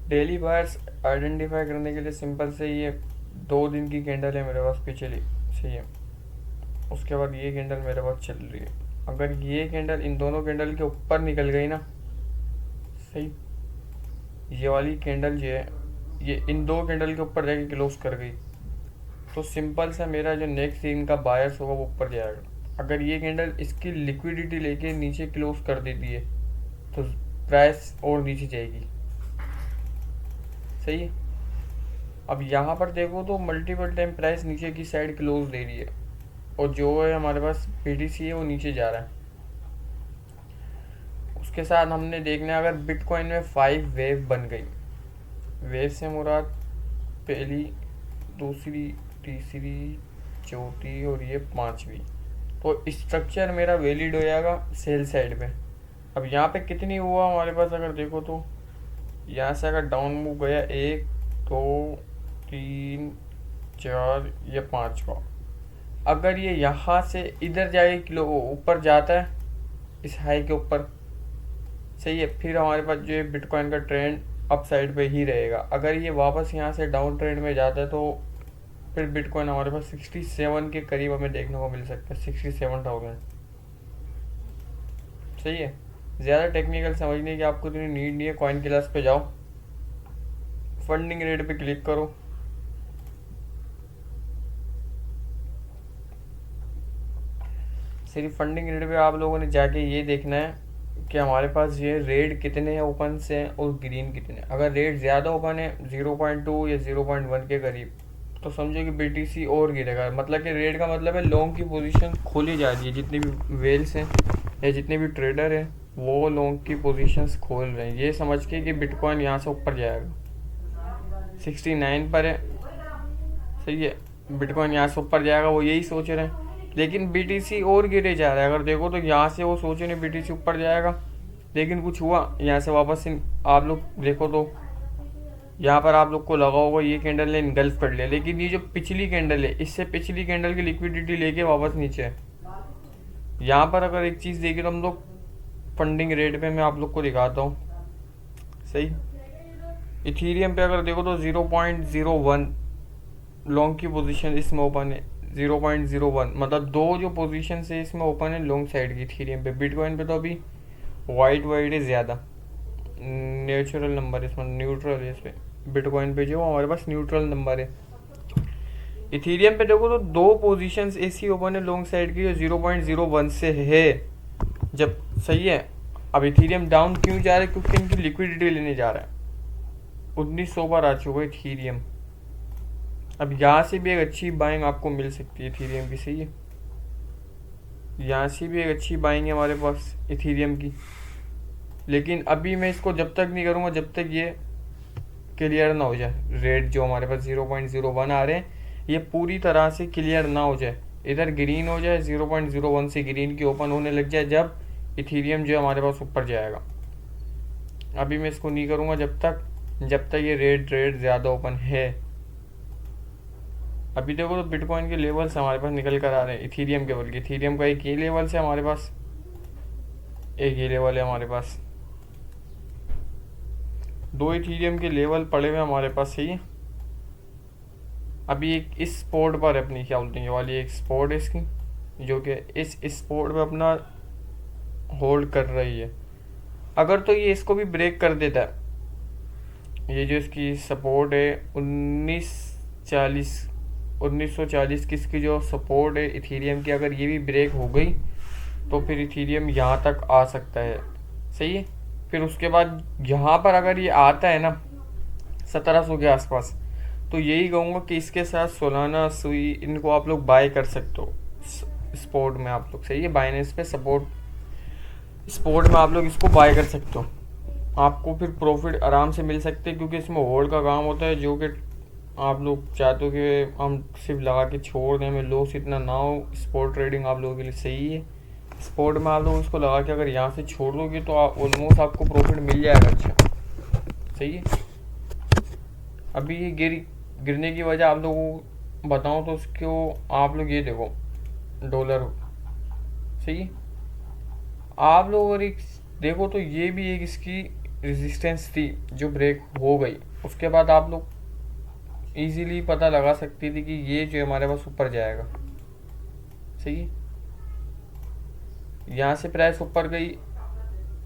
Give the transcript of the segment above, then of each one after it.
Daily buyers identify करने के लिए सिंपल से ये 2 दिन की कैंडल है मेरे पास पिछली, सही है। उसके बाद ये कैंडल मेरे पास चल रही है। अगर ये कैंडल इन दोनों कैंडल के ऊपर निकल गई ना, सही, ये वाली कैंडल जो है ये इन दो कैंडल के ऊपर जाके क्लोज कर गई, तो सिंपल सा मेरा जो नेक्स्ट दिन का बायर्स होगा वो ऊपर जाएगा। अगर ये कैंडल इसकी लिक्विडिटी लेके नीचे क्लोज कर देती है तो प्राइस और नीचे जाएगी, सही है। अब यहाँ पर देखो तो मल्टीपल टाइम प्राइस नीचे की साइड क्लोज दे रही है और जो है हमारे पास BTC है वो नीचे जा रहा है। उसके साथ हमने देखना है अगर बिटकॉइन में 5 वेव बन गई, वेव से मुराद पहली, दूसरी, तीसरी, चौथी और ये 5वीं, तो स्ट्रक्चर मेरा वैलिड हो जाएगा सेल साइड पे। अब यहाँ पे कितनी हुआ हमारे पास, अगर देखो तो यहाँ से अगर डाउन मूव गया 1 2 3 4 या 5 का, अगर ये यहाँ से इधर जाके किलो ऊपर जाता है इस हाई के ऊपर, सही है, फिर हमारे पास जो है बिटकॉइन का ट्रेंड अप साइड पे ही रहेगा। अगर ये वापस यहाँ से डाउन ट्रेंड में जाता है तो फिर बिटकॉइन हमारे पास 67 के करीब हमें देखने को मिल सकता है, 67,000, सही है। ज़्यादा टेक्निकल समझने की आपको इतनी नीड नहीं है। कॉइन क्लास पे जाओ, फंडिंग रेट पे क्लिक करो, सिर्फ फंडिंग रेट पे आप लोगों ने जाके ये देखना है कि हमारे पास ये रेड कितने हैं ओपन से और ग्रीन कितने। अगर रेड ज़्यादा ओपन है 0.2 या 0.1 के करीब, तो समझो कि BTC और गिरेगा। मतलब कि रेड का मतलब है लॉन्ग की पोजीशन खोली जा रही है, जितनी भी वेल्स हैं या जितने भी ट्रेडर हैं वो लॉन्ग की पोजीशंस खोल रहे हैं, ये समझ के कि बिटकॉइन यहाँ से ऊपर जाएगा। 69 पर है, सही है, बिटकॉइन यहाँ से ऊपर जाएगा, वो यही सोच रहे हैं। लेकिन BTC और गिरे जा रहा है। अगर देखो तो यहाँ से वो सोच रहे BTC ऊपर जाएगा, लेकिन कुछ हुआ यहाँ से वापस आप लोग देखो तो यहाँ पर आप लोग को लगा होगा ये कैंडल ने इनगल्फ कर लिया, लेकिन ये जो पिछली कैंडल है इससे पिछली कैंडल की लिक्विडिटी लेके वापस नीचे है। यहाँ पर अगर एक चीज़ देखिए तो हम लोग फंडिंग रेट पे मैं आप लोग को दिखाता हूँ, सही। इथीरियम पे अगर देखो तो 0.01 लॉन्ग की पोजीशन इसमें ओपन है, 0.01, मतलब दो जो पोजीशन है इसमें ओपन है लॉन्ग साइड की इथीरियम पे। बिटकॉइन पे तो अभी वाइट है ज़्यादा, नेचुरल नंबर है इसमें, न्यूट्रल है इस पर। बिटकॉइन पे जो हमारे पास न्यूट्रल नंबर है। इथीरियम पे देखो तो दो पोजीशंस ऐसी ओपन है लॉन्ग साइड की जो 0.01 से है जब, सही है। अब इथीरियम डाउन क्यों जा रहा है, क्योंकि इनकी लिक्विडिटी लेने जा रहा है। 1900 पर आ चुका है इथीरियम। अब यहाँ से भी एक अच्छी बाइंग आपको मिल सकती है इथीरियम की, सही है। यहाँ से भी एक अच्छी बाइंग है हमारे पास इथीरियम की, लेकिन अभी मैं इसको जब तक नहीं करूँगा जब तक ये क्लियर ना हो जाए। रेट जो हमारे पास 0.01 आ रहे हैं ये पूरी तरह से क्लियर ना हो जाए, इधर ग्रीन हो जाए, 0.01 से ग्रीन की ओपन होने लग जाए, जब इथीरियम जो हमारे पास ऊपर जाएगा। अभी मैं इसको नहीं करूँगा जब तक ये रेट ज़्यादा ओपन है। अभी देखो तो बिटकॉइन के लेवल्स हमारे पास निकल कर आ रहे हैं इथीरियम के, बल्कि इथीरियम का एक ये लेवल है हमारे पास, एक ये लेवल है हमारे पास, दो इथीरियम के लेवल पड़े हुए हमारे पास, सही है। अभी एक इस स्पोर्ट पर अपनी क्या बोलते हैं ये वाली एक स्पोर्ट है इसकी, जो कि इस स्पोर्ट पर अपना होल्ड कर रही है। अगर तो ये इसको भी ब्रेक कर देता है, ये जो इसकी सपोर्ट है 1940 की इसकी जो सपोर्ट है इथीरियम की, अगर ये भी ब्रेक हो गई तो फिर इथीरियम यहाँ तक आ सकता है, सही है। फिर उसके बाद यहाँ पर अगर ये आता है ना 1700 के आसपास, तो यही कहूँगा कि इसके साथ सोलाना सुई इनको आप लोग बाय कर सकते हो स्पोर्ट में आप लोग, सही है। बाइनेंस पे सपोर्ट स्पोर्ट में आप लोग इसको बाय कर सकते हो, आपको फिर प्रॉफिट आराम से मिल सकते हैं, क्योंकि इसमें होल्ड का काम होता है, जो कि आप लोग चाहते हो कि हम सिर्फ लगा के छोड़ दें, हमें लॉस इतना ना हो। स्पोर्ट ट्रेडिंग आप लोगों के लिए सही है। स्पोर्ट में आप लोग उसको लगा के अगर यहाँ से छोड़ दोगे तो आप ऑलमोस्ट आपको प्रॉफिट मिल जाएगा, अच्छा, सही है। अभी ये गिरने की वजह आप लोगों को बताऊँ तो उसको आप लोग ये देखो डॉलर, सही है। आप लोग अगर एक देखो तो ये भी एक इसकी रेजिस्टेंस थी जो ब्रेक हो गई, उसके बाद आप लोग इजीली पता लगा सकती थी कि ये जो हमारे पास ऊपर जाएगा। सही है, यहाँ से प्राइस ऊपर गई,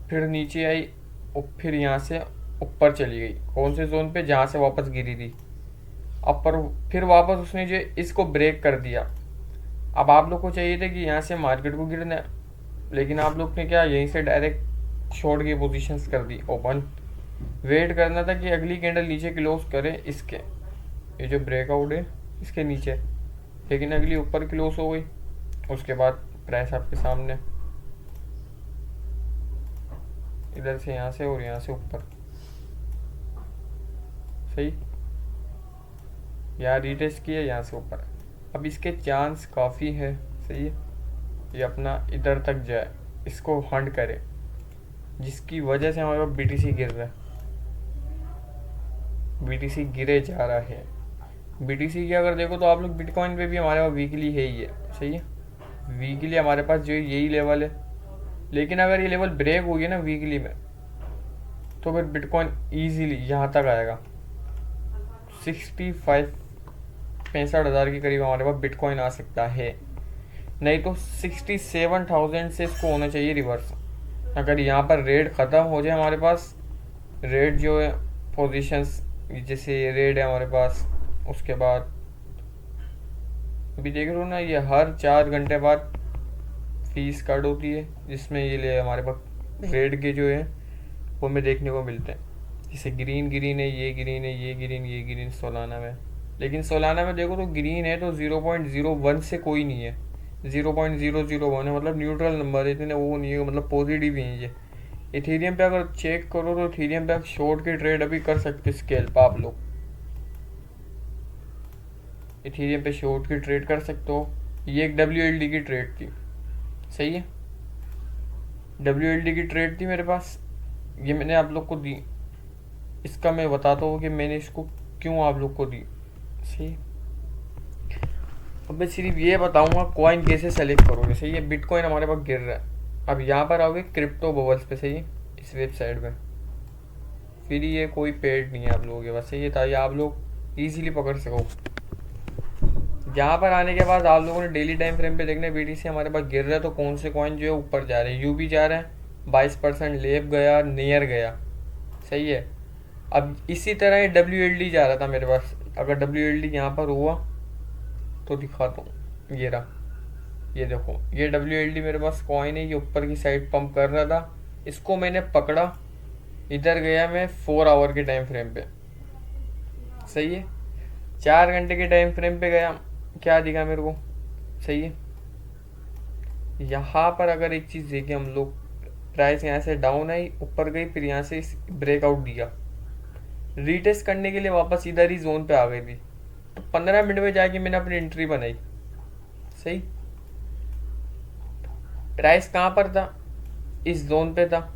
फिर नीचे आई और फिर यहाँ से ऊपर चली गई। कौन से जोन पे? जहाँ से वापस गिरी थी। अब पर फिर वापस उसने जो इसको ब्रेक कर दिया। अब आप लोग को चाहिए था कि यहाँ से मार्केट को गिरना है, लेकिन आप लोग ने क्या, यहीं से डायरेक्ट शॉर्ट की पोजीशंस कर दी ओपन। वेट करना था कि अगली कैंडल नीचे क्लोज करे इसके, ये जो ब्रेकआउट है इसके नीचे, लेकिन अगली ऊपर क्लोज हो गई। उसके बाद प्राइस आपके सामने इधर से यहाँ से और यहाँ से ऊपर। सही, यहाँ रीटेस्ट किया, यहाँ से ऊपर। अब इसके चांस काफ़ी है। सही है, ये अपना इधर तक जाए, इसको हंट करे, जिसकी वजह से हमारे पास बीटीसी गिर रहा है। बीटीसी गिरे जा रहा है। बीटीसी की अगर देखो तो आप लोग बिटकॉइन पे भी हमारे पास वीकली है ही है। सही है, वीकली हमारे पास जो यही लेवल है, लेकिन अगर ये लेवल ब्रेक हो गया ना वीकली में, तो फिर बिटकॉइन ईजीली यहाँ तक आएगा। 65 के करीब हमारे पास बिटकॉइन आ सकता है, नहीं तो 67,000 से इसको होना चाहिए रिवर्स। अगर यहाँ पर रेड ख़त्म हो जाए हमारे पास, रेड जो है पोजीशंस, जैसे रेड है हमारे पास, उसके बाद अभी देख रहे हो ना, ये हर 4 घंटे बाद फीस कट होती है, जिसमें ये ले हमारे पास रेड के जो है वो हमें देखने को मिलते हैं। जैसे ग्रीन ग्रीन है, ये ग्रीन है, ये ग्रीन, ये ग्रीन सोलाना में। लेकिन सोलाना में देखो तो ग्रीन है तो 0.01 से कोई नहीं है, 0.001 है, मतलब न्यूट्रल नंबर है, इतने वो नहीं है, मतलब पॉजिटिव ही है ये। इथेरियम पे अगर चेक करो तो इथेरियम पे आप शॉर्ट की ट्रेड अभी कर सकते स्केल पे। आप लोग इथेरियम पे शॉर्ट की ट्रेड कर सकते हो। ये एक WLD की ट्रेड थी। सही है, WLD की ट्रेड थी मेरे पास, ये मैंने आप लोग को दी। इसका मैं बताता हूँ कि मैंने इसको क्यों आप लोग को दी। सही, अब मैं सिर्फ ये बताऊंगा कॉइन कैसे सेलेक्ट करोगे। सही है, बिटकॉइन हमारे पास गिर रहा है, अब यहाँ पर आओगे क्रिप्टो बबल्स पे। सही है, इस वेबसाइट पे फिर ये कोई पेड नहीं है आप लोगों के पास। सही है, ताकि आप लोग इजीली पकड़ सको। यहाँ पर आने के बाद आप लोगों ने डेली टाइम फ्रेम पे देखना है BTC हमारे पास गिर रहा है तो कौन से कॉइन जो है ऊपर जा रहे हैं। UB जा रहा है 22%, लेब गया, नियर गया। सही है, अब इसी तरह ये WLD जा रहा था मेरे पास। अगर WLD यहाँ पर हुआ तो दिखाता हूँ, ये रहा, ये देखो, ये WLD मेरे पास कॉइन है, ये ऊपर की साइड पंप कर रहा था, इसको मैंने पकड़ा, इधर गया मैं 4 आवर के टाइम फ्रेम पे। सही है, 4 घंटे के टाइम फ्रेम पे गया, क्या दिखा मेरे को। सही है, यहाँ पर अगर एक चीज़ देखें हम लोग, प्राइस यहाँ से डाउन आई, ऊपर गई, फिर यहाँ से ब्रेकआउट दिया, रीटेस्ट करने के लिए वापस इधर ही जोन पे आ गई थी, तो 15 मिनट में जाके मैंने अपनी एंट्री बनाई। सही, प्राइस कहाँ पर था? इस जोन पे था।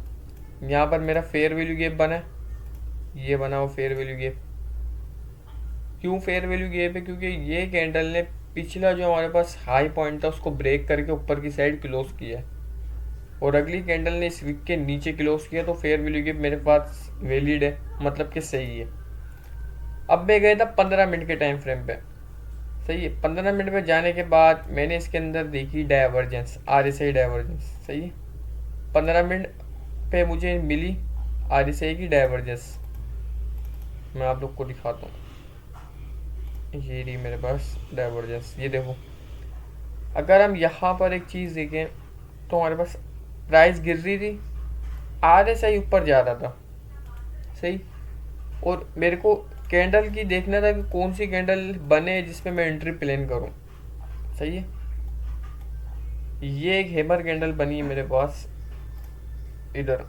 यहाँ पर मेरा फेयर वैल्यू गैप बना, ये बना वो फेयर वैल्यू गैप। क्यों फेयर वैल्यू गैप है? क्योंकि ये कैंडल ने पिछला जो हमारे पास हाई पॉइंट था उसको ब्रेक करके ऊपर की साइड क्लोज किया है, और अगली कैंडल ने इस वीक के नीचे क्लोज किया, तो फेयर वैल्यू गैप मेरे पास वैलिड है, मतलब कि सही है। अब मैं गया था 15 मिनट के टाइम फ्रेम पे। सही है, 15 मिनट में जाने के बाद मैंने इसके अंदर देखी डाइवर्जेंस, RSI डाइवर्जेंस। सही है, 15 मिनट पे मुझे मिली RSI की डाइवर्जेंस, मैं आप लोग को दिखाता हूँ। ये रही मेरे पास डाइवर्जेंस, ये देखो। अगर हम यहाँ पर एक चीज़ देखें तो हमारे पास प्राइस गिर रही थी, RSI ऊपर जा रहा था। सही, और मेरे को कैंडल की देखना था कि कौन सी कैंडल बने जिसमें मैं एंट्री प्लान करूं। सही है, ये एक हैमर कैंडल बनी है मेरे पास, इधर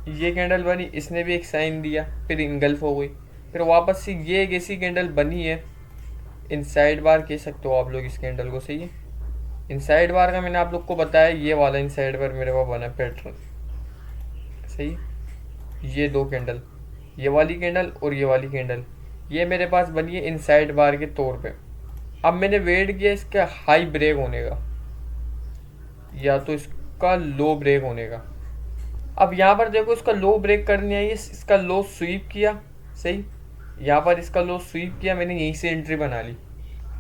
ये कैंडल बनी, इसने भी एक साइन दिया, फिर इनगल्फ हो गई, फिर वापस से ये एक ऐसी कैंडल बनी है, इनसाइड बार कह सकते हो आप लोग इस कैंडल को। सही है, इनसाइड बार का मैंने आप लोग को बताया, ये वाला इनसाइड बार मेरे पास बना पैटर्न। सही, ये 2 कैंडल, ये वाली कैंडल और ये वाली कैंडल, ये मेरे पास बनी है इनसाइड बार के तौर पे। अब मैंने वेट किया इसका हाई ब्रेक होने का या तो इसका लो ब्रेक होने का। अब यहाँ पर देखो इसका लो ब्रेक करनी है, इसका लो स्वीप किया, सही, यहाँ पर इसका लो स्वीप किया, मैंने यहीं से एंट्री बना ली।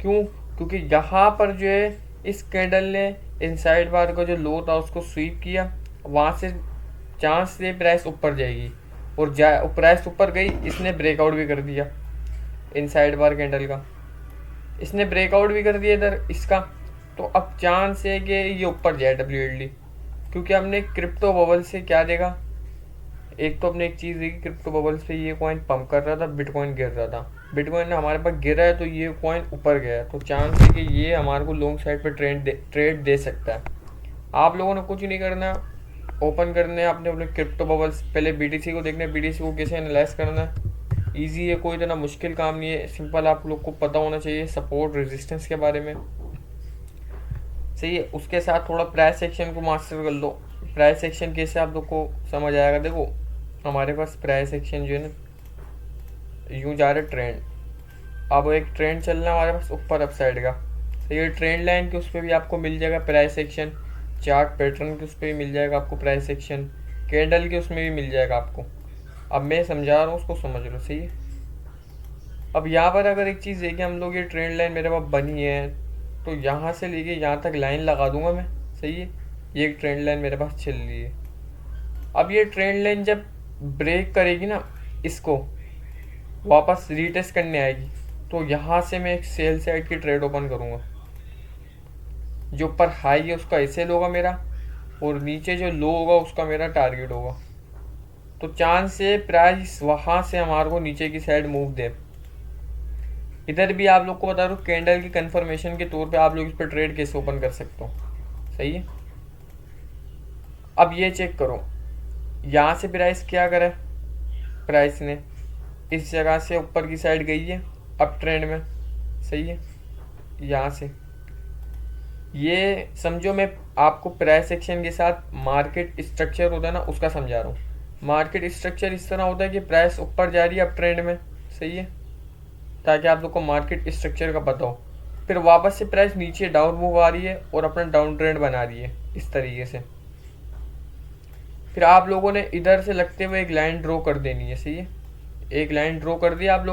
क्यों? क्योंकि यहाँ पर जो है इस कैंडल ने इनसाइड बार का जो लो था उसको स्वीप किया, वहाँ से चांस से प्राइस ऊपर जाएगी, और प्राइस ऊपर गई, इसने ब्रेकआउट भी कर दिया इनसाइड बार कैंडल का, इसने ब्रेकआउट भी कर दिया इधर इसका। तो अब चांस है कि ये ऊपर जाए WLD, क्योंकि हमने क्रिप्टो बबल से क्या देखा, एक तो अपने एक चीज़ देखी, क्रिप्टो बबल्स पे ये कॉइन पंप कर रहा था, बिटकॉइन गिर रहा था, बिटकॉइन हमारे पास गिरा है तो ये कॉइन ऊपर गया है, तो चांस है कि ये हमारे को लॉन्ग साइड पे ट्रेड दे सकता है। आप लोगों ने कुछ नहीं करना, ओपन करने हैं अपने अपने क्रिप्टो बबल्स, पहले BTC को देखना है, BTC को कैसे एनालाइज करना है, ईजी है, कोई इतना मुश्किल काम नहीं है, सिंपल आप लोग को पता होना चाहिए सपोर्ट रेजिस्टेंस के बारे में, सही है। उसके साथ थोड़ा प्राइस एक्शन को मास्टर कर लो। प्राइस एक्शन कैसे आप लोग को समझ आएगा, देखो हमारे पास प्राइस एक्शन जो है ना, यूँ जा रहा है ट्रेंड, अब एक ट्रेंड चल रहा है हमारे पास ऊपर अप साइड का, तो ये ट्रेंड लाइन के उस पर भी आपको मिल जाएगा प्राइस एक्शन, चार्ट पैटर्न के उस पर भी मिल जाएगा आपको प्राइस एक्शन, कैंडल के उसमें भी मिल जाएगा आपको। अब मैं समझा रहा हूँ, उसको समझ लो, सही है। अब यहाँ पर अगर एक चीज़ देखिए, हम लोग ये ट्रेंड लाइन मेरे पास बनी है, तो यहाँ से लेके यहाँ तक लाइन लगा दूंगा मैं, सही है। ये एक ट्रेंड लाइन मेरे पास चल रही है। अब ये ट्रेंड लाइन जब ब्रेक करेगी ना, इसको वापस रीटेस्ट करने आएगी, तो यहाँ से मैं एक सेल साइड की ट्रेड ओपन करूँगा। जो ऊपर हाई है उसका एसएल होगा मेरा, और नीचे जो लो होगा उसका मेरा टारगेट होगा। तो चांस है प्राइस वहाँ से हमारे को नीचे की साइड मूव दे। इधर भी आप लोग को बता दूँ, कैंडल की कंफर्मेशन के तौर पे आप लोग इस पर ट्रेड कैसे ओपन कर सकते हो, सही है। अब ये चेक करो, यहाँ से प्राइस क्या करे, प्राइस ने इस जगह से ऊपर की साइड गई है अप ट्रेंड में, सही है। यहाँ से ये समझो, मैं आपको प्राइस एक्शन के साथ मार्केट स्ट्रक्चर होता है ना, उसका समझा रहा हूँ। मार्केट स्ट्रक्चर इस तरह होता है कि प्राइस ऊपर जा रही है अप ट्रेंड में, सही है, ताकि आप लोग को मार्केट स्ट्रक्चर का पता हो। फिर वापस से प्राइस नीचे डाउन मूव आ रही है और अपना डाउन ट्रेंड बना रही है इस तरीके से। फिर आप लोगों ने इधर से लगते हुए एक लाइन ड्रॉ कर देनी है, सही है। एक लाइन ड्रॉ कर दी आप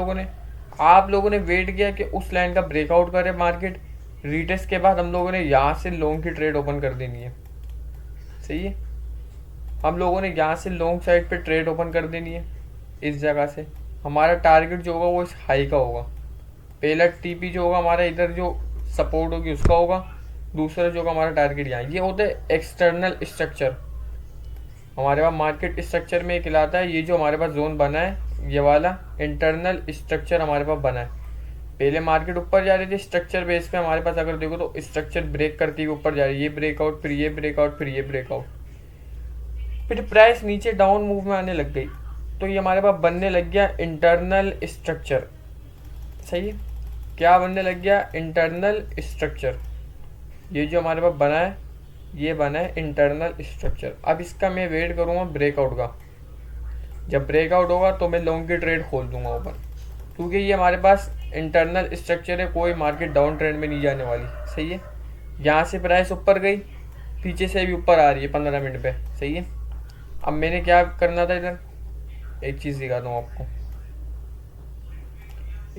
लोगों ने वेट किया कि उस लाइन का ब्रेकआउट करे मार्केट, रीटेस्ट के बाद हम लोगों ने यहाँ से लॉन्ग की ट्रेड ओपन कर देनी है, सही है। हम लोगों ने यहाँ से लॉन्ग साइड पे ट्रेड ओपन कर देनी है। इस जगह से हमारा टारगेट जो होगा वो इस हाई का होगा। पहला TP जो होगा हमारा, इधर जो सपोर्ट होगी उसका होगा, दूसरा जो होगा हमारा टारगेट यहाँ। ये होता है एक्सटर्नल स्ट्रक्चर। हमारे पास मार्केट स्ट्रक्चर में कहलाता है, ये जो हमारे पास जोन बना है ये वाला इंटरनल स्ट्रक्चर हमारे पास बना है। पहले मार्केट ऊपर जा रही थी स्ट्रक्चर बेस पे, हमारे पास अगर देखो तो स्ट्रक्चर ब्रेक करती हुई ऊपर जा रही है, ये ब्रेकआउट, फिर ये ब्रेकआउट, फिर ये ब्रेकआउट, फिर प्राइस नीचे डाउन मूव में आने लग गई, तो ये हमारे पास बनने लग गया इंटरनल स्ट्रक्चर, सही है। क्या बनने लग गया, इंटरनल स्ट्रक्चर। ये जो हमारे पास बना है ये बना है इंटरनल स्ट्रक्चर। अब इसका मैं वेट करूँगा ब्रेकआउट का, जब ब्रेकआउट होगा तो मैं लॉन्ग की ट्रेड खोल दूंगा ओपन, क्योंकि ये हमारे पास इंटरनल स्ट्रक्चर है, कोई मार्केट डाउन ट्रेंड में नहीं जाने वाली, सही है। यहाँ से प्राइस ऊपर गई, पीछे से भी ऊपर आ रही है 15 मिनट पे, सही है। अब मैंने क्या करना था, इधर एक चीज़ दिखाता हूँ आपको।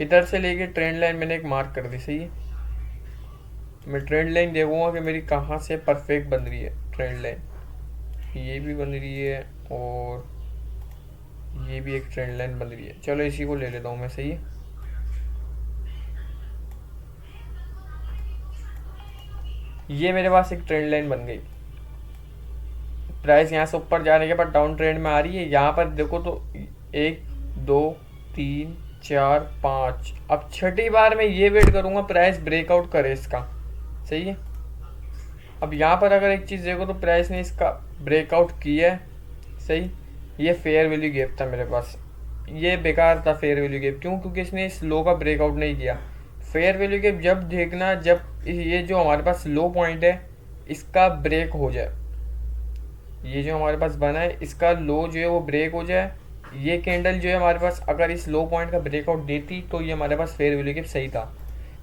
इधर से लेके ट्रेंड लाइन मैंने एक मार्क कर दी, सही है। मैं ट्रेंड लाइन देखूंगा कि मेरी कहाँ से परफेक्ट बन रही है ट्रेंड लाइन। ये भी बन रही है और ये भी एक ट्रेंड लाइन बन रही है। चलो इसी को ले लेता हूँ मैं, सही है। ये मेरे पास एक ट्रेंड लाइन बन गई। प्राइस यहाँ से ऊपर जाने के बाद डाउन ट्रेंड में आ रही है। यहाँ पर देखो तो 1 2 3 4 5, अब छठी बार मैं ये वेट करूँगा प्राइस ब्रेकआउट करे इसका, सही है। अब यहाँ पर अगर एक चीज़ देखो तो प्राइस ने इसका ब्रेकआउट किया है, सही। ये फेयर वैल्यू गैप था मेरे पास, ये बेकार था फेयर वैल्यू गैप। क्यों? क्योंकि इसने इस लो का ब्रेकआउट नहीं किया। फेयर वैल्यू गैप जब देखना, जब ये जो हमारे पास लो पॉइंट है इसका ब्रेक हो जाए, ये जो हमारे पास बना है इसका लो जो है वो ब्रेक हो जाए, ये कैंडल जो है हमारे पास अगर इस लो पॉइंट का ब्रेकआउट देती तो ये हमारे पास फेयर वैल्यू गैप सही था।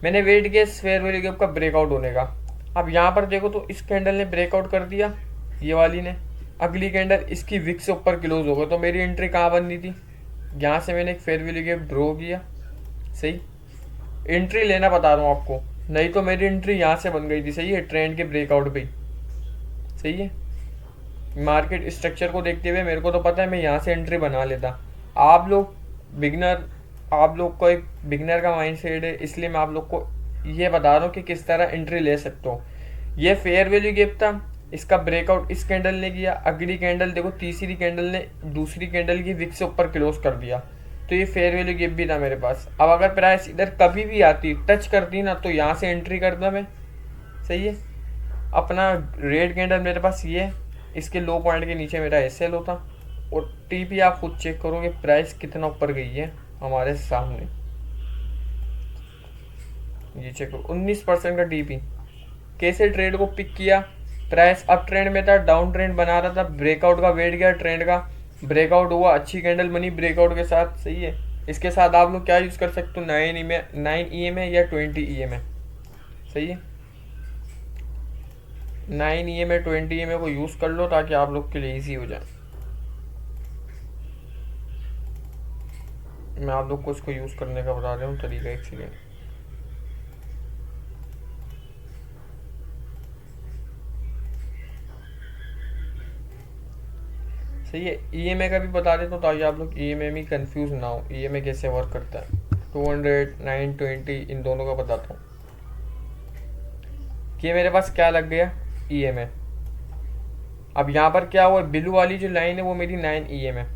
मैंने वेट किया इस फेयर वैल्यू गैप का ब्रेकआउट होने का। अब यहाँ पर देखो तो इस कैंडल ने ब्रेकआउट कर दिया, ये वाली ने, अगली कैंडल इसकी विक से ऊपर क्लोज हो गया, तो मेरी एंट्री कहाँ बननी थी? यहाँ से मैंने एक फेयर वैल्यू गैप ड्रॉ किया, सही। एंट्री लेना बता रहा हूँ आपको, नहीं तो मेरी एंट्री यहाँ से बन गई थी, सही है, ट्रेंड के ब्रेकआउट पे ही, सही है। मार्केट स्ट्रक्चर को देखते हुए मेरे को तो पता है मैं यहाँ से एंट्री बना लेता। आप लोग बिगनर, आप लोग को एक बिगनर का माइंड सेट है, इसलिए मैं आप लोग को ये बता रहा हूँ कि किस तरह एंट्री ले सकते हो। ये फेयर वैल्यू गैप था, इसका ब्रेकआउट इस कैंडल ने किया, अगली कैंडल देखो तीसरी कैंडल ने दूसरी कैंडल की विक से ऊपर क्लोज कर दिया, तो ये फेयर वैल्यू गैप भी था मेरे पास। अब अगर प्राइस इधर कभी भी आती टच करती ना, तो यहाँ से एंट्री करता मैं, सही है। अपना रेड कैंडल मेरे पास ये है, इसके लो पॉइंट के नीचे मेरा एस एल होता, और टीपी आप खुद चेक करोगे प्राइस कितना ऊपर गई है हमारे सामने, ये चेक करो 19% का टीपी। कैसे ट्रेड को पिक किया? प्राइस अप ट्रेंड में था, डाउन ट्रेंड बना रहा था, ब्रेकआउट का वेट किया, ट्रेंड का ब्रेकआउट हुआ, अच्छी कैंडल बनी ब्रेकआउट के साथ, सही है। इसके साथ आप लोग क्या यूज़ कर सकते हो? 9 ई एम है या 20 ई एम है, सही है। 9 ई एम है 20 ई एम है को यूज़ कर लो ताकि आप लोग के लिए ईजी हो जाए। मैं आप लोग को इसको यूज़ करने का बता रहा हूँ तरीका, एक सेकेंड। सही है, ईएमए का भी बता देता हूँ ताकि आप लोग ईएमए में कंफ्यूज ना हो, ईएमए कैसे वर्क करता है। 200, 920 इन दोनों का बताता हूँ कि मेरे पास क्या लग गया, ईएमए। अब यहाँ पर क्या हुआ, ब्लू वाली जो लाइन है वो मेरी 9 ईएम है।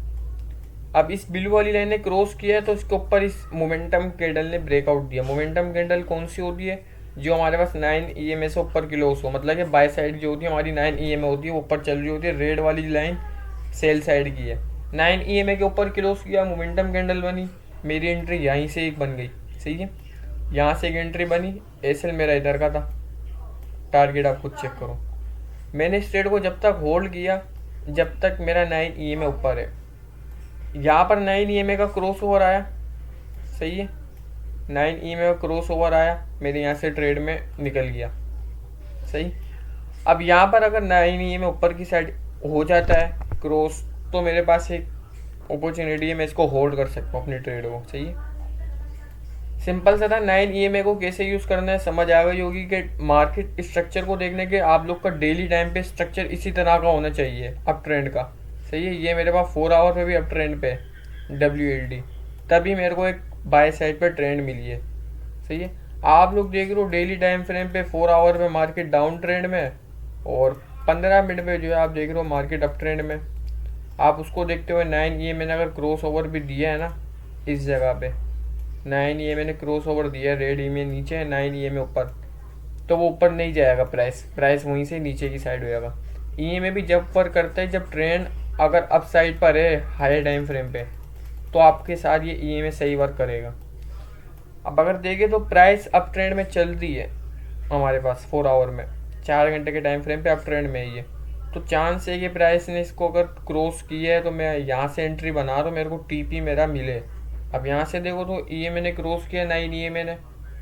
अब इस ब्लू वाली लाइन ने क्रॉस किया है, तो इसके ऊपर इस मोमेंटम कैंडल ने ब्रेकआउट दिया। मोमेंटम कैंडल कौन सी होती है? जो हमारे पास 9 ईएमए से ऊपर क्लोज हो, मतलब कि बाय साइड जो होती है हमारी 9 ईएमए होती है, वो ऊपर चल रही होती है। रेड वाली लाइन सेल साइड की है, 9 ईएमए के ऊपर क्लोज किया, मोमेंटम कैंडल बनी, मेरी एंट्री यहीं से एक बन गई, सही है। यहाँ से एक एंट्री बनी, एसएल मेरा इधर का था, टारगेट आप खुद चेक करो। मैंने इस ट्रेड को जब तक होल्ड किया जब तक मेरा 9 ईएमए ऊपर है। यहाँ पर 9 ईएमए का क्रॉस ओवर आया, सही है, 9 ईएमए का क्रॉस ओवर आया, मेरे यहाँ से ट्रेड में निकल गया, सही। अब यहाँ पर अगर 9 ईएमए ऊपर की साइड हो जाता है क्रॉस, तो मेरे पास एक अपॉर्चुनिटी है, मैं इसको होल्ड कर सकता हूँ अपनी ट्रेड को, सही है। सिंपल सा था। 9 ईएमए को कैसे यूज़ करना है समझ आ गई होगी कि मार्केट स्ट्रक्चर को देखने के आप लोग का डेली टाइम पे स्ट्रक्चर इसी तरह का होना चाहिए, अप ट्रेंड का, सही है। ये मेरे पास 4 आवर पे भी अप ट्रेंड पे WLD, तभी मेरे को एक बाय साइड पे ट्रेंड मिली है, सही है। आप लोग देख रहे हो डेली टाइम फ्रेम पे 4 आवर पे मार्केट डाउन ट्रेंड में, और 15 मिनट पे जो है आप देख रहे हो मार्केट अप ट्रेंड में। आप उसको देखते हुए 9 ईएमए ने अगर क्रॉस ओवर भी दिया है ना इस जगह पे, 9 ईएमए ने क्रॉस ओवर दिया है, रेड ईएमए नीचे है, 9 ईएमए ऊपर, तो वो ऊपर नहीं जाएगा, प्राइस वहीं से नीचे की साइड हो जाएगा। ईएमए भी जब वर्क करता है जब ट्रेंड अगर अप साइड पर है हायर टाइम फ्रेम पे, तो आपके साथ ये ईएमए सही वर्क करेगा। अब अगर देखें तो प्राइस अप ट्रेंड में चल रही है हमारे पास 4 आवर में, 4 घंटे के टाइम फ्रेम पे अप ट्रेंड में ही है, तो चांस है कि प्राइस ने इसको अगर क्रॉस किया है तो मैं यहाँ से एंट्री बना रहा हूँ, मेरे को टीपी मेरा मिले। अब यहाँ से देखो तो ईएमए ने क्रॉस किया, 9 ईएमए ने।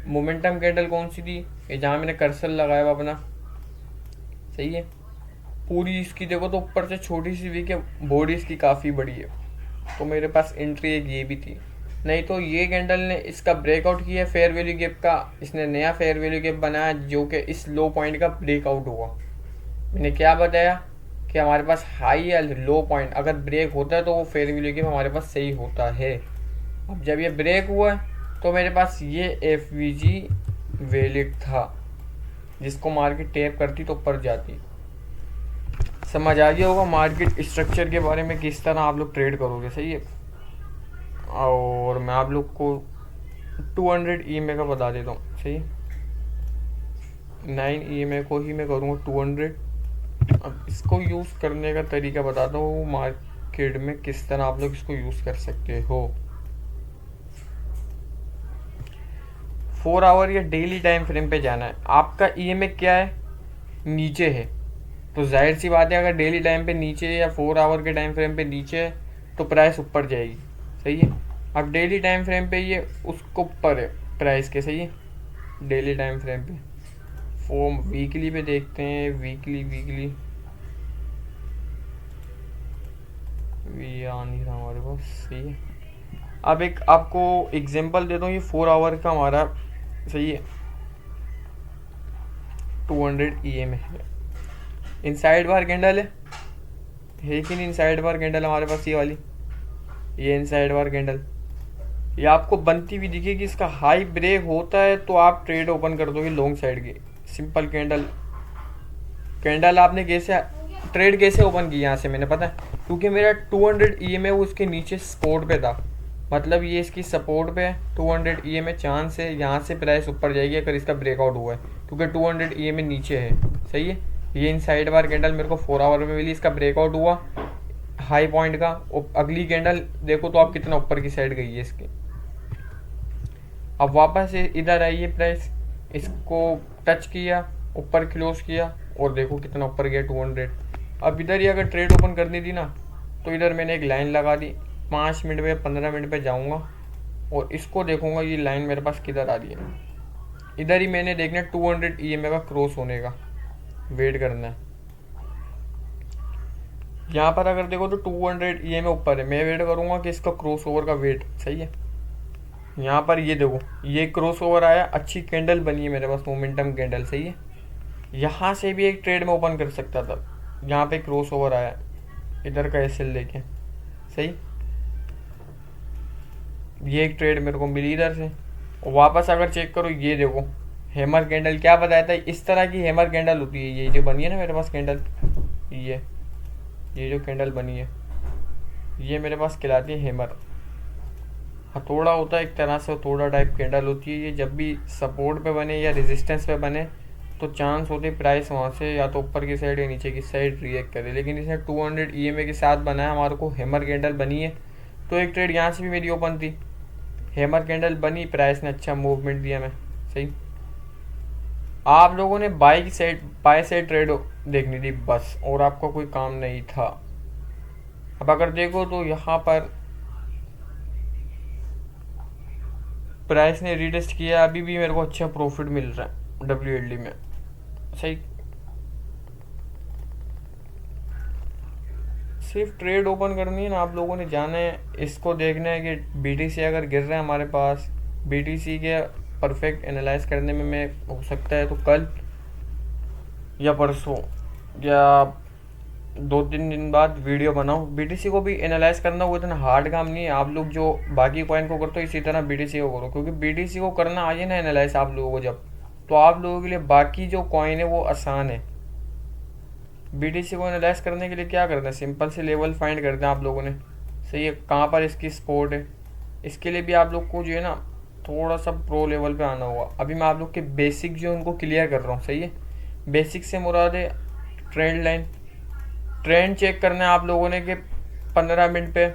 मोमेंटम कैंडल कौन सी थी? ये जहाँ मैंने कर्सर लगाया हुआ अपना, सही है। पूरी इसकी देखो तो ऊपर से छोटी सी वीक है, बॉडी इसकी काफ़ी बड़ी है, तो मेरे पास एंट्री एक ये भी थी। नहीं तो ये कैंडल ने इसका ब्रेकआउट किया फेयर वैल्यू गैप का, इसने नया फेयर वैल्यू गैप बनाया जो कि इस लो पॉइंट का ब्रेकआउट हुआ। मैंने क्या बताया कि हमारे पास हाई या लो पॉइंट अगर ब्रेक होता है तो वो फेयर वैल्यू गैप हमारे पास सही होता है। अब जब ये ब्रेक हुआ है तो मेरे पास ये FVG वैलिड था, जिसको मार्केट टैप करती तो ऊपर जाती। समझ आ गया होगा मार्केट स्ट्रक्चर के बारे में, किस तरह आप लोग ट्रेड करोगे, सही है। और मैं आप लोग को 200 ईएमए का बता देता हूँ, सही है। 9 ईएमए को ही मैं करूँगा 200। अब इसको यूज़ करने का तरीका बताता हूँ मार्केट में किस तरह आप लोग इसको यूज़ कर सकते हो। 4 आवर या डेली टाइम फ्रेम पे जाना है। आपका ईएमए क्या है? नीचे है, तो जाहिर सी बात है अगर डेली टाइम पे नीचे है या 4 आवर के टाइम फ्रेम पे नीचे है तो प्राइस ऊपर जाएगी, सही है। अब डेली टाइम फ्रेम पे ये उसको ऊपर है प्राइस के, सही है। डेली टाइम फ्रेम पे फॉर्म वीकली पे देखते हैं, वीकली ये आ नहीं रहा हमारे पास, सही है। अब एक आपको एग्जांपल देता हूँ, ये 4 आवर का हमारा, सही है, 200 EM है। इनसाइड बार कैंडल है कि नहीं? इनसाइड बार कैंडल हमारे पास ये वाली, ये इनसाइड बार कैंडल, ये आपको बनती हुई दिखेगी। इसका हाई ब्रेक होता है तो आप ट्रेड ओपन कर दोगे लॉन्ग साइड की। सिंपल कैंडल, कैंडल आपने कैसे ट्रेड कैसे ओपन की यहाँ से मैंने, पता है? क्योंकि मेरा 200 EM है वो उसके नीचे सपोर्ट पे था, मतलब ये इसकी सपोर्ट पे है। 200 EM है, चांस है यहाँ से प्राइस ऊपर जाएगी अगर इसका ब्रेकआउट हुआ है, क्योंकि 200 EM नीचे है, सही है। ये इनसाइड बार कैंडल मेरे को 4 आवर में मिली, इसका ब्रेकआउट हुआ हाई पॉइंट का। अगली कैंडल देखो तो आप कितना ऊपर की साइड गई है इसकी। अब वापस इधर आई है प्राइस, इसको टच किया, ऊपर क्लोज किया और देखो कितना ऊपर गया 200। अब इधर ही अगर ट्रेड ओपन करनी थी ना तो इधर मैंने एक लाइन लगा दी, 5 मिनट पे 15 मिनट पे जाऊंगा और इसको देखूंगा ये लाइन मेरे पास किधर आ रही है। इधर ही मैंने देखना 200 EMA का क्रॉस होने का वेट करना है। यहाँ पर अगर देखो तो 200 EMA ऊपर है, मैं वेट करूंगा कि इसका क्रॉस ओवर का वेट, सही है। यहाँ पर ये देखो ये क्रॉस ओवर आया, अच्छी कैंडल बनी है मेरे पास, मोमेंटम कैंडल, सही है। यहाँ से भी एक ट्रेड में ओपन कर सकता था, यहाँ पे क्रॉस ओवर आया इधर का एसएल देखें, सही। ये एक ट्रेड मेरे को मिली इधर से। और वापस अगर चेक करो ये देखो हैमर कैंडल, क्या बताया था इस तरह की हैमर कैंडल होती है। ये जो बनी है ना मेरे पास कैंडल, ये जो कैंडल बनी है ये मेरे पास कहलाती है हैमर। हथौड़ा होता है एक तरह से, हथौड़ा टाइप कैंडल होती है ये। जब भी सपोर्ट पे बने या रेजिस्टेंस पे बने तो चांस होते प्राइस वहाँ से या तो ऊपर की साइड या नीचे की साइड रिएक्ट करे, लेकिन इसने 200 EMA के साथ बनाया, हमारे को हैमर कैंडल बनी है। तो एक ट्रेड यहाँ से भी मेरी ओपन थी, हैमर कैंडल बनी, प्राइस ने अच्छा मूवमेंट दिया मैं, सही। आप लोगों ने बाई साइड ट्रेड देखनी थी बस, और आपका कोई काम नहीं था। अब अगर देखो तो यहाँ पर प्राइस ने रीटेस्ट किया, अभी भी मेरे को अच्छा प्रॉफिट मिल रहा है WLD में, सही। सिर्फ ट्रेड ओपन करनी है ना, आप लोगों ने जाना है, इसको देखना है कि BTC अगर गिर रहा है हमारे पास, BTC के परफेक्ट एनालाइज करने में मैं हो सकता है तो कल या परसों या 2-3 दिन बाद वीडियो बनाऊँ। BTC को भी एनालाइज करना वो इतना हार्ड काम नहीं है, आप लोग जो बाकी कॉइन को करते हो इसी तरह BTC को करो, क्योंकि BTC को करना आ जाए ना एनालाइज आप लोगों को जब, तो आप लोगों के लिए बाकी जो कॉइन है वो आसान है। BTC को एनालाइज करने के लिए क्या करना है, सिंपल से लेवल फाइंड करते हैं आप लोगों ने, सही है, कहाँ पर इसकी सपोर्ट है। इसके लिए भी आप लोग को जो है ना थोड़ा सा प्रो लेवल पे आना होगा। अभी मैं आप लोग के बेसिक जो उनको क्लियर कर रहा हूँ, सही है। बेसिक से मुराद है ट्रेंड लाइन, ट्रेंड चेक करना है आप लोगों ने कि 15 मिनट पे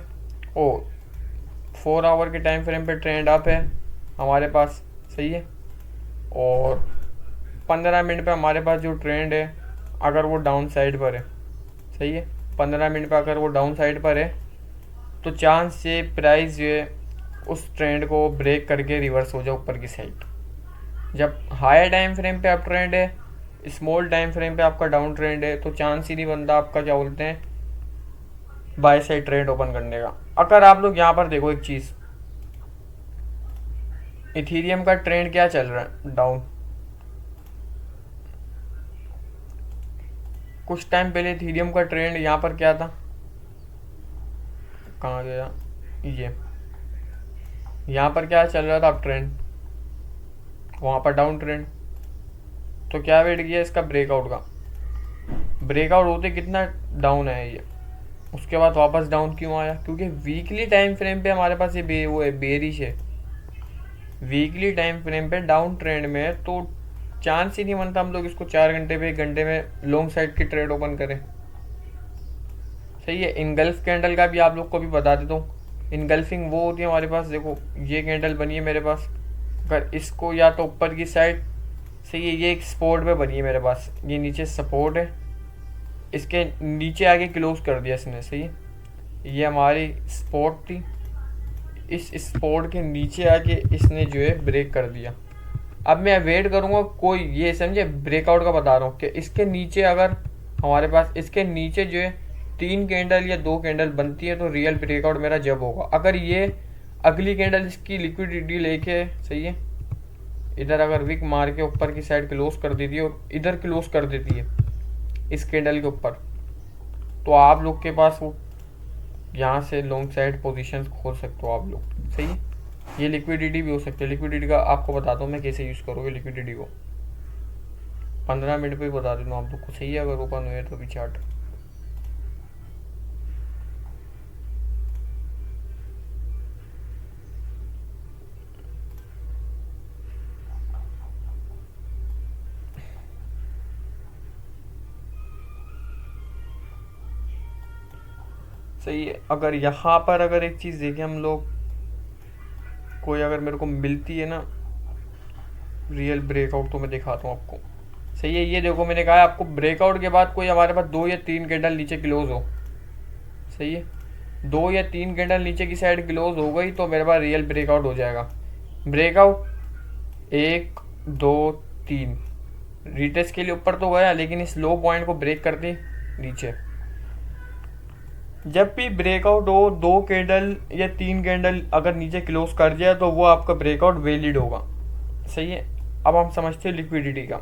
4 आवर के टाइम फ्रेम पे ट्रेंड अप है हमारे पास, सही है। और 15 मिनट पे हमारे पास जो ट्रेंड है अगर वो डाउन साइड पर है, सही है, 15 मिनट पे अगर वो डाउन साइड पर है तो चांस से प्राइस जो है उस ट्रेंड को ब्रेक करके रिवर्स हो जाए ऊपर की साइड। जब हायर टाइम फ्रेम पे अप ट्रेंड है, स्मॉल टाइम फ्रेम पे आपका डाउन ट्रेंड है, तो चांस ही नहीं बनता आपका क्या बोलते हैं बाय साइड ट्रेंड ओपन करने का। अगर आप लोग यहाँ पर देखो एक चीज़, इथीरियम का ट्रेंड क्या चल रहा है, डाउन। कुछ टाइम पहले इथीरियम का ट्रेंड यहाँ पर क्या था, कहाँ गया, ये यहाँ पर क्या चल रहा था अप ट्रेंड, वहाँ पर डाउन ट्रेंड। तो क्या वेट किया इसका ब्रेकआउट का, ब्रेकआउट होते कितना डाउन आया ये, उसके बाद वापस डाउन क्यों आया, क्योंकि वीकली टाइम फ्रेम पे हमारे पास ये वो है बेरिश है, वीकली टाइम फ्रेम पे डाउन ट्रेंड में है, तो चांस ही नहीं बनता हम लोग इसको 4 घंटे पे 1 घंटे में लॉन्ग साइड की ट्रेड ओपन करें, सही है। इनगल्फ कैंडल का भी आप लोग को भी बता देता हूँ, इनगल्फिंग वो होती है हमारे पास, देखो ये कैंडल बनी है मेरे पास, अगर इसको या तो ऊपर की साइड, सही है, ये एक सपोर्ट पे बनी है मेरे पास, ये नीचे सपोर्ट है, इसके नीचे आके क्लोज कर दिया इसने, सही है, ये हमारी सपोर्ट थी, इस सपोर्ट के नीचे आके इसने जो है ब्रेक कर दिया। अब मैं वेट करूँगा कोई, ये समझे ब्रेकआउट का बता रहा हूँ कि इसके नीचे अगर हमारे पास इसके नीचे जो है 3 कैंडल या 2 कैंडल बनती है तो रियल ब्रेकआउट मेरा जब होगा, अगर ये अगली कैंडल इसकी लिक्विडिटी लेके, सही है, इधर अगर विक मार के ऊपर की साइड क्लोज कर देती है और इधर क्लोज कर देती है इस कैंडल के ऊपर, तो आप लोग के पास वो यहाँ से लॉन्ग साइड पोजीशंस खोल सकते हो आप लोग, सही है। ये लिक्विडिटी भी हो सकती है। लिक्विडिटी का आपको बताता हूँ मैं कैसे यूज़ करोगे लिक्विडिटी को, 15 मिनट पे ही बता देता हूँ आप लोग को, सही है। अगर ओपन हुए तो भी चार्ट सही है। अगर यहाँ पर अगर एक चीज़ देखें हम लोग, कोई अगर मेरे को मिलती है ना रियल ब्रेकआउट, तो मैं दिखाता हूँ आपको, सही है। ये देखो मैंने कहा है आपको, ब्रेकआउट के बाद कोई हमारे पास 2 या 3 कैंडल नीचे क्लोज हो, सही है, 2 या 3 कैंडल नीचे की साइड क्लोज हो गई तो मेरे पास रियल ब्रेकआउट हो जाएगा। ब्रेकआउट 1 2 3 रिटेस्ट के लिए ऊपर तो गया, लेकिन इस लो पॉइंट को ब्रेक कर दी नीचे। जब भी ब्रेकआउट हो 2 कैंडल या 3 कैंडल अगर नीचे क्लोज कर जाए तो वो आपका ब्रेकआउट वैलिड होगा, सही है। अब हम समझते हैं लिक्विडिटी का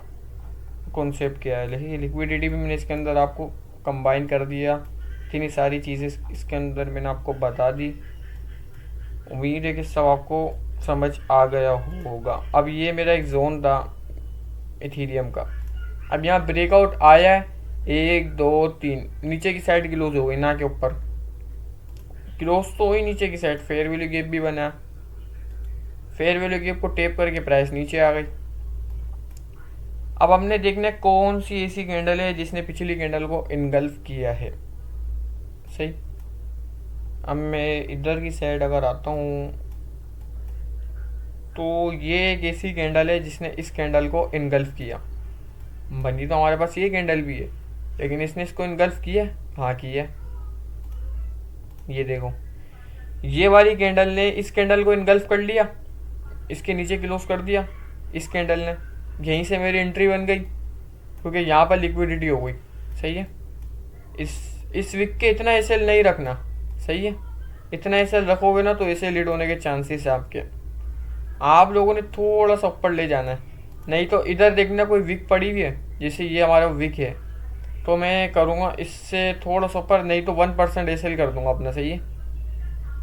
कॉन्सेप्ट क्या है। लेकिन लिक्विडिटी भी मैंने इसके अंदर आपको कंबाइन कर दिया, इतनी सारी चीज़ें इसके अंदर मैंने आपको बता दी। उम्मीद है कि सब आपको समझ आ गया होगा। अब ये मेरा एक जोन था इथीरियम का। अब यहाँ ब्रेकआउट आया है, 1 2 3 नीचे की साइड क्लोज हो गई ना के ऊपर, क्लोज तो हुई नीचे की साइड, फेयर वैल्यू गैप भी बना, फेयर वैल्यू गैप को टेप करके प्राइस नीचे आ गई। अब हमने देखना है कौन सी ऐसी कैंडल है जिसने पिछली कैंडल को इनगल्फ किया है, सही। अब मैं इधर की साइड अगर आता हूँ तो ये एक ऐसी कैंडल है जिसने इस कैंडल को इनगल्फ किया। बनी तो हमारे पास ये कैंडल भी है, लेकिन इसने इसको इनगल्फ किया, हाँ किया। ये देखो, ये वाली कैंडल ने इस कैंडल को इनगल्फ कर लिया, इसके नीचे क्लोज कर दिया इस कैंडल ने, यहीं से मेरी एंट्री बन गई क्योंकि यहाँ पर लिक्विडिटी हो गई, सही है। इस वीक के इतना एसएल नहीं रखना, सही है। इतना एसएल रखोगे ना तो एसएल हिट होने के चांसेस है आपके। आप लोगों ने थोड़ा सा ऊपर ले जाना है, नहीं तो इधर देखना कोई वीक पड़ी हुई है, जैसे ये हमारा वीक है, तो मैं करूँगा इससे थोड़ा सा ऊपर, नहीं तो 1% एसएल कर दूंगा अपना, सही है।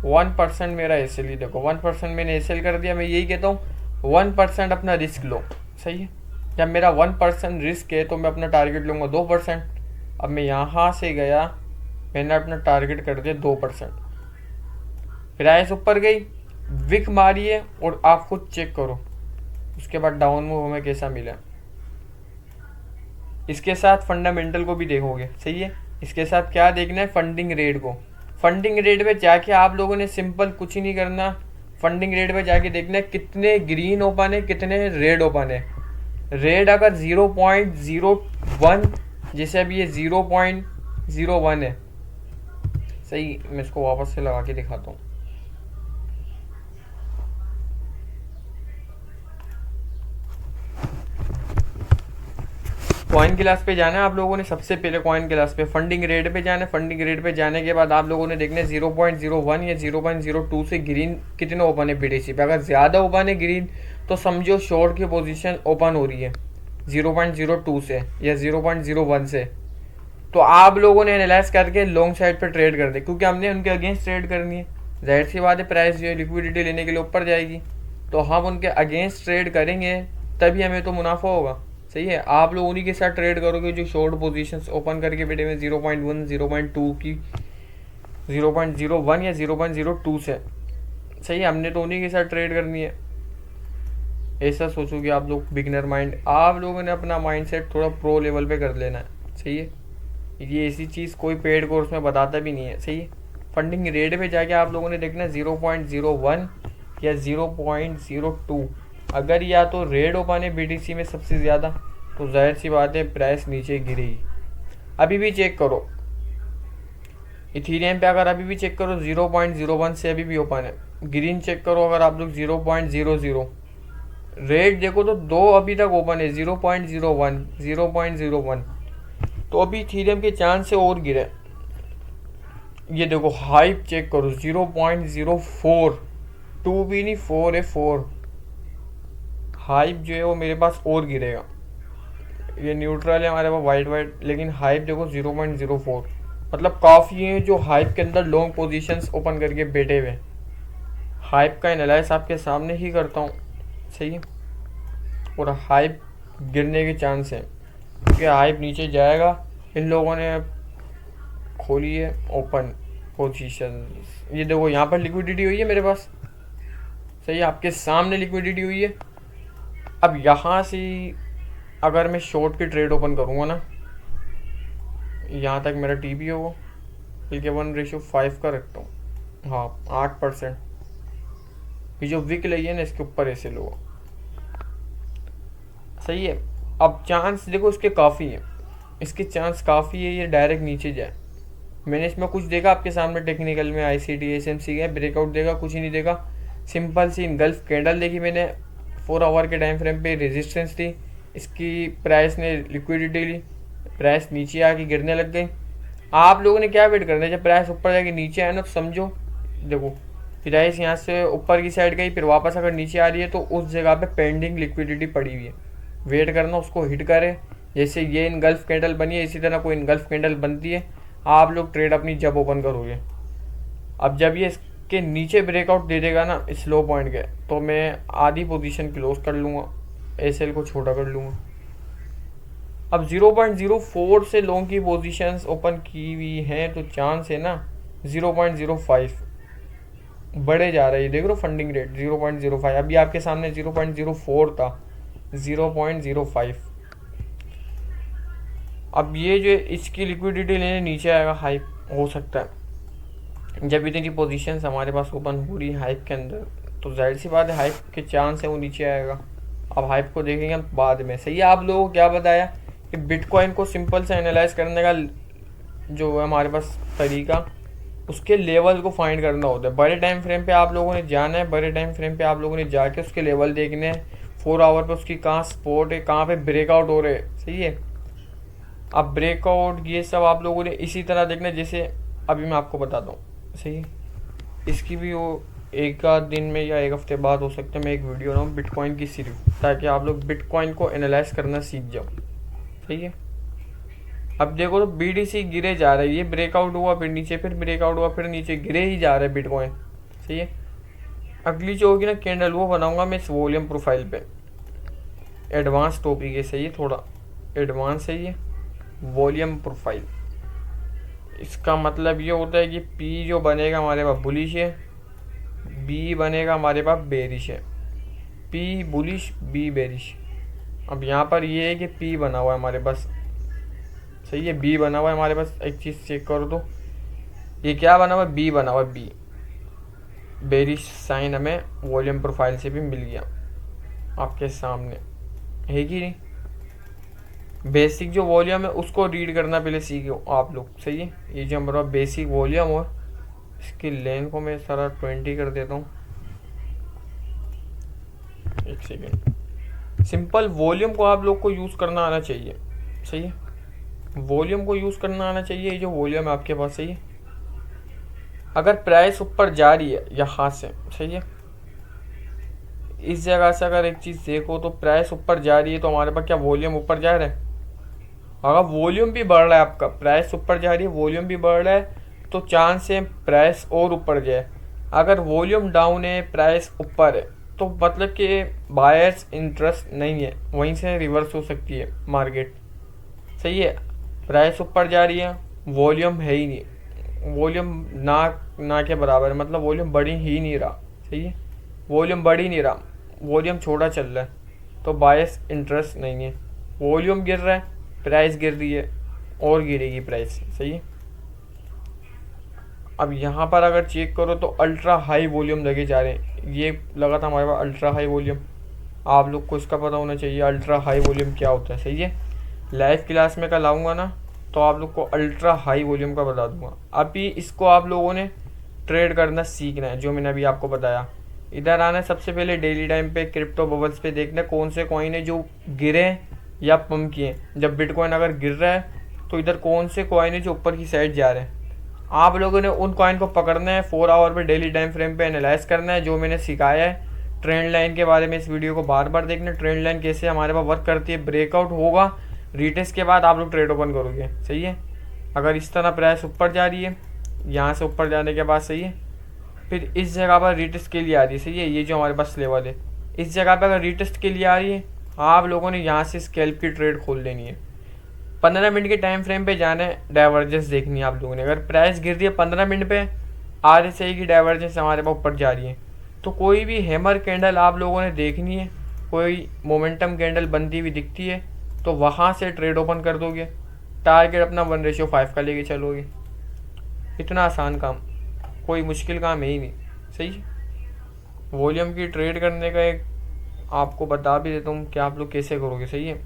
1% मेरा एसएल, ही देखो 1% मैंने एसएल कर दिया। मैं यही कहता हूँ 1% अपना रिस्क लो, सही है। जब मेरा 1% रिस्क है तो मैं अपना टारगेट लूँगा 2%। अब मैं यहाँ से गया, मैंने अपना टारगेट कर दिया 2%, प्राइस ऊपर गई, विक मारी है, और आप खुद चेक करो उसके बाद डाउन मूव हमें कैसा मिला। इसके साथ फंडामेंटल को भी देखोगे, सही है। इसके साथ क्या देखना है, फंडिंग रेट को। फंडिंग रेट पे जाके आप लोगों ने सिंपल कुछ ही नहीं करना, फंडिंग रेट पे जाके देखना है कितने ग्रीन ओपन है, कितने रेड ओपन है। रेड अगर 0.01, जैसे अभी ये 0.01 है, सही। मैं इसको वापस से लगा के दिखाता हूँ। कॉइन क्लास पे जाना है आप लोगों ने, सबसे पहले कॉइन क्लास पे फंडिंग रेट पे जाना है। फंडिंग रेट पे जाने के बाद आप लोगों ने देखना है 0.01 या 0.02 से ग्रीन कितने ओपन है बीटीसी पे। अगर ज़्यादा ओपन है ग्रीन तो समझो शॉर्ट की पोजीशन ओपन हो रही है 0.02 से या 0.01 से, तो आप लोगों ने एनालाइज करके लॉन्ग साइड पर ट्रेड कर दे, क्योंकि हमने उनके अगेंस्ट ट्रेड करनी है। जाहिर सी बात है प्राइस जो है लिक्विडिटी लेने के लिए ऊपर जाएगी, तो हम उनके अगेंस्ट ट्रेड करेंगे तभी हमें तो मुनाफा होगा, सही है। आप लोग उन्हीं के साथ ट्रेड करोगे जो शॉर्ट पोजीशंस ओपन करके बैठे हुए 0.1 0.2 की, 0.01 या 0.02 से, सही है। हमने तो उन्हीं के साथ ट्रेड करनी है। ऐसा सोचोगे आप लोग, बिगनर माइंड, आप लोगों ने अपना माइंडसेट थोड़ा प्रो लेवल पे कर लेना है, सही है। ये ऐसी चीज़ कोई पेड कोर्स में बताता भी नहीं है, सही है। फंडिंग रेट पे जाके आप लोगों ने देखना 0.01 या 0.02। अगर या तो रेड ओपन है बीटीसी में सबसे ज़्यादा, तो जाहिर सी बात है प्राइस नीचे गिरेगी। अभी भी चेक करो इथीरियम पे, अगर अभी भी चेक करो 0.01 से अभी भी ओपन है। ग्रीन चेक करो अगर आप लोग 0.00, रेड देखो तो 2 अभी तक ओपन है 0.01 0.01, तो अभी इथीरियम के चांस से और गिरे। ये देखो हाइप चेक करो, 0.04, 2 भी नहीं 4 है, 4। हाइप जो है वो मेरे पास और गिरेगा। ये न्यूट्रल है हमारे पास वाइट वाइट, लेकिन हाइप देखो 0.04, मतलब काफ़ी है जो हाइप के अंदर लॉन्ग पोजीशंस ओपन करके बैठे हुए। हाइप का एनालाइज आपके सामने ही करता हूँ, सही है। और हाइप गिरने के चांस है क्योंकि हाइप नीचे जाएगा। इन लोगों ने खोली है ओपन पोजीशन। ये देखो यहाँ पर लिक्विडिटी हुई है मेरे पास, सही है, आपके सामने लिक्विडिटी हुई है। अब यहाँ से अगर मैं शॉर्ट की ट्रेड ओपन करूँगा ना, यहाँ तक मेरा टीबी होगा, बल्कि 1:5 का रखता हूँ, हाँ 8%। ये जो विक लगी है ना इसके ऊपर ऐसे लो, सही है। अब चांस देखो इसके काफ़ी है, इसके चांस काफ़ी है ये डायरेक्ट नीचे जाए। मैंने इसमें कुछ देखा आपके सामने टेक्निकल में, ICT SMC का ब्रेकआउट देगा, कुछ ही नहीं देगा। सिंपल सी इनगल्फ कैंडल देखी मैंने 4 आवर के टाइम फ्रेम पे, रेजिस्टेंस थी, इसकी प्राइस ने लिक्विडिटी ली, प्राइस नीचे आके गिरने लग गई। आप लोगों ने क्या वेट करना है, जब प्राइस ऊपर जाके नीचे आए ना तो समझो, देखो प्राइस यहाँ से ऊपर की साइड गई, फिर वापस अगर नीचे आ रही है तो उस जगह पे पेंडिंग लिक्विडिटी पड़ी हुई है, वेट करना उसको हिट करे। जैसे ये इनगल्फ कैंडल बनी है इसी तरह कोई इनगल्फ कैंडल बनती है, आप लोग ट्रेड अपनी जब ओपन करोगे। अब जब ये इसके नीचे ब्रेकआउट दे देगा ना इस लो पॉइंट के, तो मैं आधी पोजीशन क्लोज कर लूँगा, एसएल को छोटा कर लूँगा। अब 0.04 से लॉन्ग की पोजीशंस ओपन की हुई हैं तो चांस है ना 0.05 बढ़े जा रही है। देख लो फंडिंग रेट 0.05, अभी आपके सामने 0.04 था, 0.05। अब ये जो इसकी लिक्विडिटी लेने नीचे आएगा, हाइप हो सकता है। जब इतनी पोजीशंस हमारे पास ओपन हो रही है हाइप के अंदर, तो जाहिर सी बात है हाइप के चांस है वो नीचे आएगा। अब हाइप को देखेंगे हम बाद में, सही है। आप लोगों को क्या बताया कि बिटकॉइन को सिंपल से एनालाइज करने का जो है हमारे पास तरीका, उसके लेवल को फाइंड करना होता है। बड़े टाइम फ्रेम पे आप लोगों ने जाना है, बड़े टाइम फ्रेम पे आप लोगों ने जाके उसके लेवल देखने हैं, 4 आवर पे उसकी कहाँ सपोर्ट है, कहाँ पे ब्रेकआउट हो रहे हैं, सही है। अब ब्रेकआउट ये सब आप लोगों ने इसी तरह देखना है जैसे अभी मैं आपको बताता हूँ, सही है। इसकी भी वो एक आध दिन में या एक हफ्ते बाद हो सकता है मैं एक वीडियो बनाऊँ बिटकॉइन की सिर्फ, ताकि आप लोग बिटकॉइन को एनालाइज करना सीख जाओ, सही है। अब देखो तो BTC गिरे जा रहा है, ये ब्रेकआउट हुआ फिर नीचे, फिर ब्रेकआउट हुआ फिर नीचे, गिरे ही जा रहा है बिटकॉइन, सही है। अगली जो होगी ना कैंडल वो बनाऊंगा मैं इस वॉल्यूम प्रोफाइल पे, एडवांस टॉपिक है, सही है, थोड़ा एडवांस है ये वॉल्यूम प्रोफाइल। इसका मतलब ये होता है कि P जो बनेगा हमारे पास बुलिश है, B बनेगा हमारे पास बेरिश है, P बुलिश B बेरिश। अब यहाँ पर ये है कि P बना हुआ है हमारे पास, सही है, B बना हुआ है हमारे पास। एक चीज़ चेक करो तो ये क्या बना हुआ है, B बना हुआ है, B बेरिश साइन हमें वॉल्यूम प्रोफाइल से भी मिल गया आपके सामने, है कि नहीं। बेसिक जो वॉल्यूम है उसको रीड करना पहले सीखो आप लोग, सही है। ये जो हमारा बेसिक वॉल्यूम, और इसकी लेंथ को मैं सारा 20 कर देता हूँ, एक सेकेंड। सिंपल वॉल्यूम को आप लोग को यूज़ करना आना चाहिए, सही है, वॉल्यूम को यूज़ करना आना चाहिए। ये जो वॉल्यूम है आपके पास, सही है, अगर प्राइस ऊपर जा रही है यहाँ से, सही है, इस जगह से अगर एक चीज़ देखो तो प्राइस ऊपर जा रही है तो हमारे पास क्या वॉल्यूम ऊपर जा रहा है। अगर वॉल्यूम भी बढ़ रहा है आपका, प्राइस ऊपर जा रही है, वॉल्यूम भी बढ़ रहा है, तो चांस है प्राइस और ऊपर जाए। अगर वॉल्यूम डाउन है प्राइस ऊपर है तो मतलब कि बायर्स इंटरेस्ट नहीं है, वहीं से रिवर्स हो सकती है मार्केट, सही है। प्राइस ऊपर जा रही है, वॉल्यूम है ही नहीं, वॉल्यूम ना के बराबर है, मतलब वॉल्यूम बढ़ ही नहीं रहा, सही है, वॉल्यूम बढ़ ही नहीं रहा, वॉल्यूम छोटा चल रहा है, तो बायर्स इंटरेस्ट नहीं है। वॉल्यूम गिर रहा है, प्राइस गिर रही है, और गिरेगी प्राइस, सही है। अब यहाँ पर अगर चेक करो तो अल्ट्रा हाई वॉल्यूम लगे जा रहे हैं, ये लगा था हमारे पास अल्ट्रा हाई वॉल्यूम। आप लोग को इसका पता होना चाहिए अल्ट्रा हाई वॉल्यूम क्या होता है, सही है। लाइव क्लास में कल आऊँगा ना तो आप लोग को अल्ट्रा हाई वॉल्यूम का बता दूंगा। अभी इसको आप लोगों ने ट्रेड करना सीखना है, जो मैंने अभी आपको बताया। इधर आना है सबसे पहले, डेली टाइम पे क्रिप्टो बबल्स पे देखना कौन से कॉइन है जो गिरे या पंप किए। जब बिटकॉइन अगर गिर रहा है तो इधर कौन से कॉइन है जो ऊपर की साइड जा रहे हैं, आप लोगों ने उन कॉइन को पकड़ना है, 4 आवर पे डेली टाइम फ्रेम पे एनालाइज करना है जो मैंने सिखाया है। ट्रेंड लाइन के बारे में इस वीडियो को बार बार देखना, ट्रेंड लाइन कैसे हमारे पास वर्क करती है। ब्रेकआउट होगा, रीटेस्ट के बाद आप लोग ट्रेड ओपन करोगे, सही है। अगर इस तरह प्राइस ऊपर जा रही है, यहाँ से ऊपर जाने के बाद, सही है, फिर इस जगह पर रीटेस्ट के लिए आ रही है, सही है, ये जो हमारे पास लेवल है, इस जगह पर अगर रीटेस्ट के लिए आ रही है, आप लोगों ने यहाँ से स्कैल्प की ट्रेड खोल लेनी है। 15 मिनट के टाइम फ्रेम पे जाना है, डाइवर्जेंस देखनी है आप लोगों ने। अगर प्राइस गिर रही है 15 मिनट पे, RSI की डाइवर्जेंस हमारे पास ऊपर जा रही है, तो कोई भी हैमर कैंडल आप लोगों ने देखनी है, कोई मोमेंटम कैंडल बनती हुई दिखती है तो वहाँ से ट्रेड ओपन कर दोगे। टारगेट अपना 1:5 का लेके चलोगे। इतना आसान काम, कोई मुश्किल काम है ही नहीं, सही है। वॉल्यूम की ट्रेड करने का एक आपको बता भी देता हूँ कि आप लोग कैसे करोगे, सही है।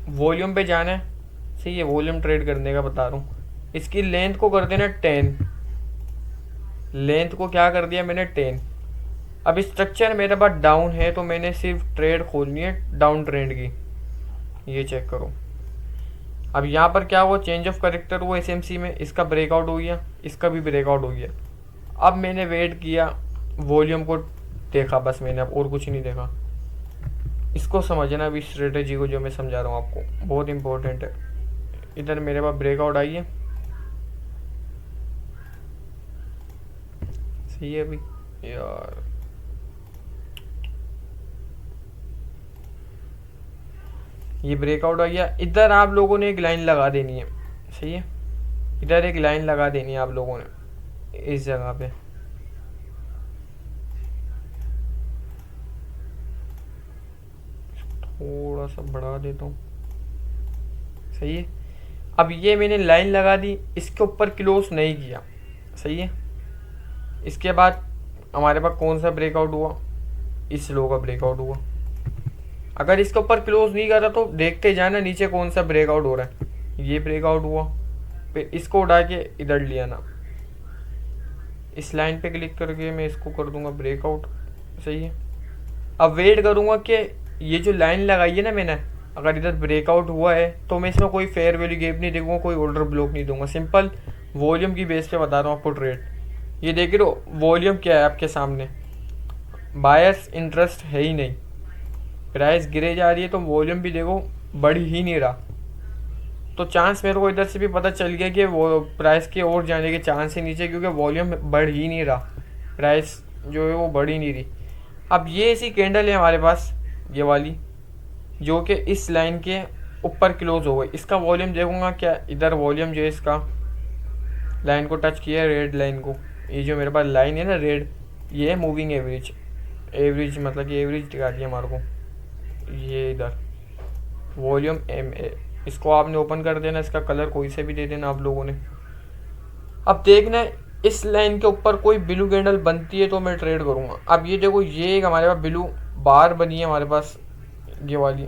वॉल्यूम पे जाना है, सही है, वॉल्यूम ट्रेड करने का बता रहा हूँ। इसकी लेंथ को कर देना 10, लेंथ को क्या कर दिया मैंने 10। अब स्ट्रक्चर मेरे पास डाउन है तो मैंने सिर्फ ट्रेड खोलनी है डाउन ट्रेंड की, ये चेक करो। अब यहाँ पर क्या हुआ, चेंज ऑफ करेक्टर हुआ SMC में, इसका ब्रेकआउट हो गया, इसका भी ब्रेकआउट हो गया। अब मैंने वेट किया, वॉल्यूम को देखा, बस मैंने अब और कुछ नहीं देखा। इसको समझना अभी स्ट्रेटेजी को जो मैं समझा रहा हूँ आपको, बहुत इंपॉर्टेंट है। इधर मेरे पास ब्रेकआउट आई है, सही है। अभी यार ये ब्रेकआउट आ गया, इधर आप लोगों ने एक लाइन लगा देनी है, सही है। इधर एक लाइन लगा देनी है आप लोगों ने इस जगह पे। थोड़ा सा बढ़ा देता हूँ, सही है। अब ये मैंने लाइन लगा दी, इसके ऊपर क्लोज नहीं किया, सही है। इसके बाद हमारे पास कौन सा ब्रेकआउट हुआ, इस लो का ब्रेकआउट हुआ। अगर इसके ऊपर क्लोज नहीं करा तो देखते जाना नीचे कौन सा ब्रेकआउट हो रहा है। ये ब्रेकआउट हुआ, फिर इसको उठा के इधर लिया ना, इस लाइन पे क्लिक करके मैं इसको कर दूंगा ब्रेकआउट, सही है। अब वेट करूंगा कि ये जो लाइन लगाई है ना मैंने, अगर इधर ब्रेकआउट हुआ है तो मैं इसमें कोई फेयर वैल्यू गैप नहीं दूंगा, कोई ऑर्डर ब्लॉक नहीं दूंगा। सिंपल वॉल्यूम की बेस पे बता रहा हूँ आपको ट्रेड। ये देख रहे हो वॉल्यूम क्या है आपके सामने, बायर्स इंटरेस्ट है ही नहीं। प्राइस गिरे जा रही है तो वॉल्यूम भी देखो बढ़ ही नहीं रहा, तो चांस मेरे को इधर से भी पता चल गया कि वो प्राइस के और जाने के चांस है नीचे, क्योंकि वॉल्यूम बढ़ ही नहीं रहा, प्राइस जो है वो बढ़ ही नहीं रही। अब ये ऐसी कैंडल है हमारे पास, ये वाली, जो कि इस लाइन के ऊपर क्लोज हो गई। इसका वॉल्यूम देखूंगा क्या, इधर वॉल्यूम जो है इसका लाइन को टच किया है, रेड लाइन को, ये जो मेरे पास लाइन है ना रेड, ये है मूविंग एवरेज। एवरेज मतलब कि एवरेज दिखा दिया हमारे को, ये इधर वॉल्यूम MA, इसको आपने ओपन कर देना, इसका कलर कोई से भी दे देना आप लोगों ने। अब देखना इस लाइन के ऊपर कोई ब्लू कैंडल बनती है तो मैं ट्रेड करूंगा। अब ये देखो ये एक हमारे पास ब्लू बार बनी है हमारे पास, ये वाली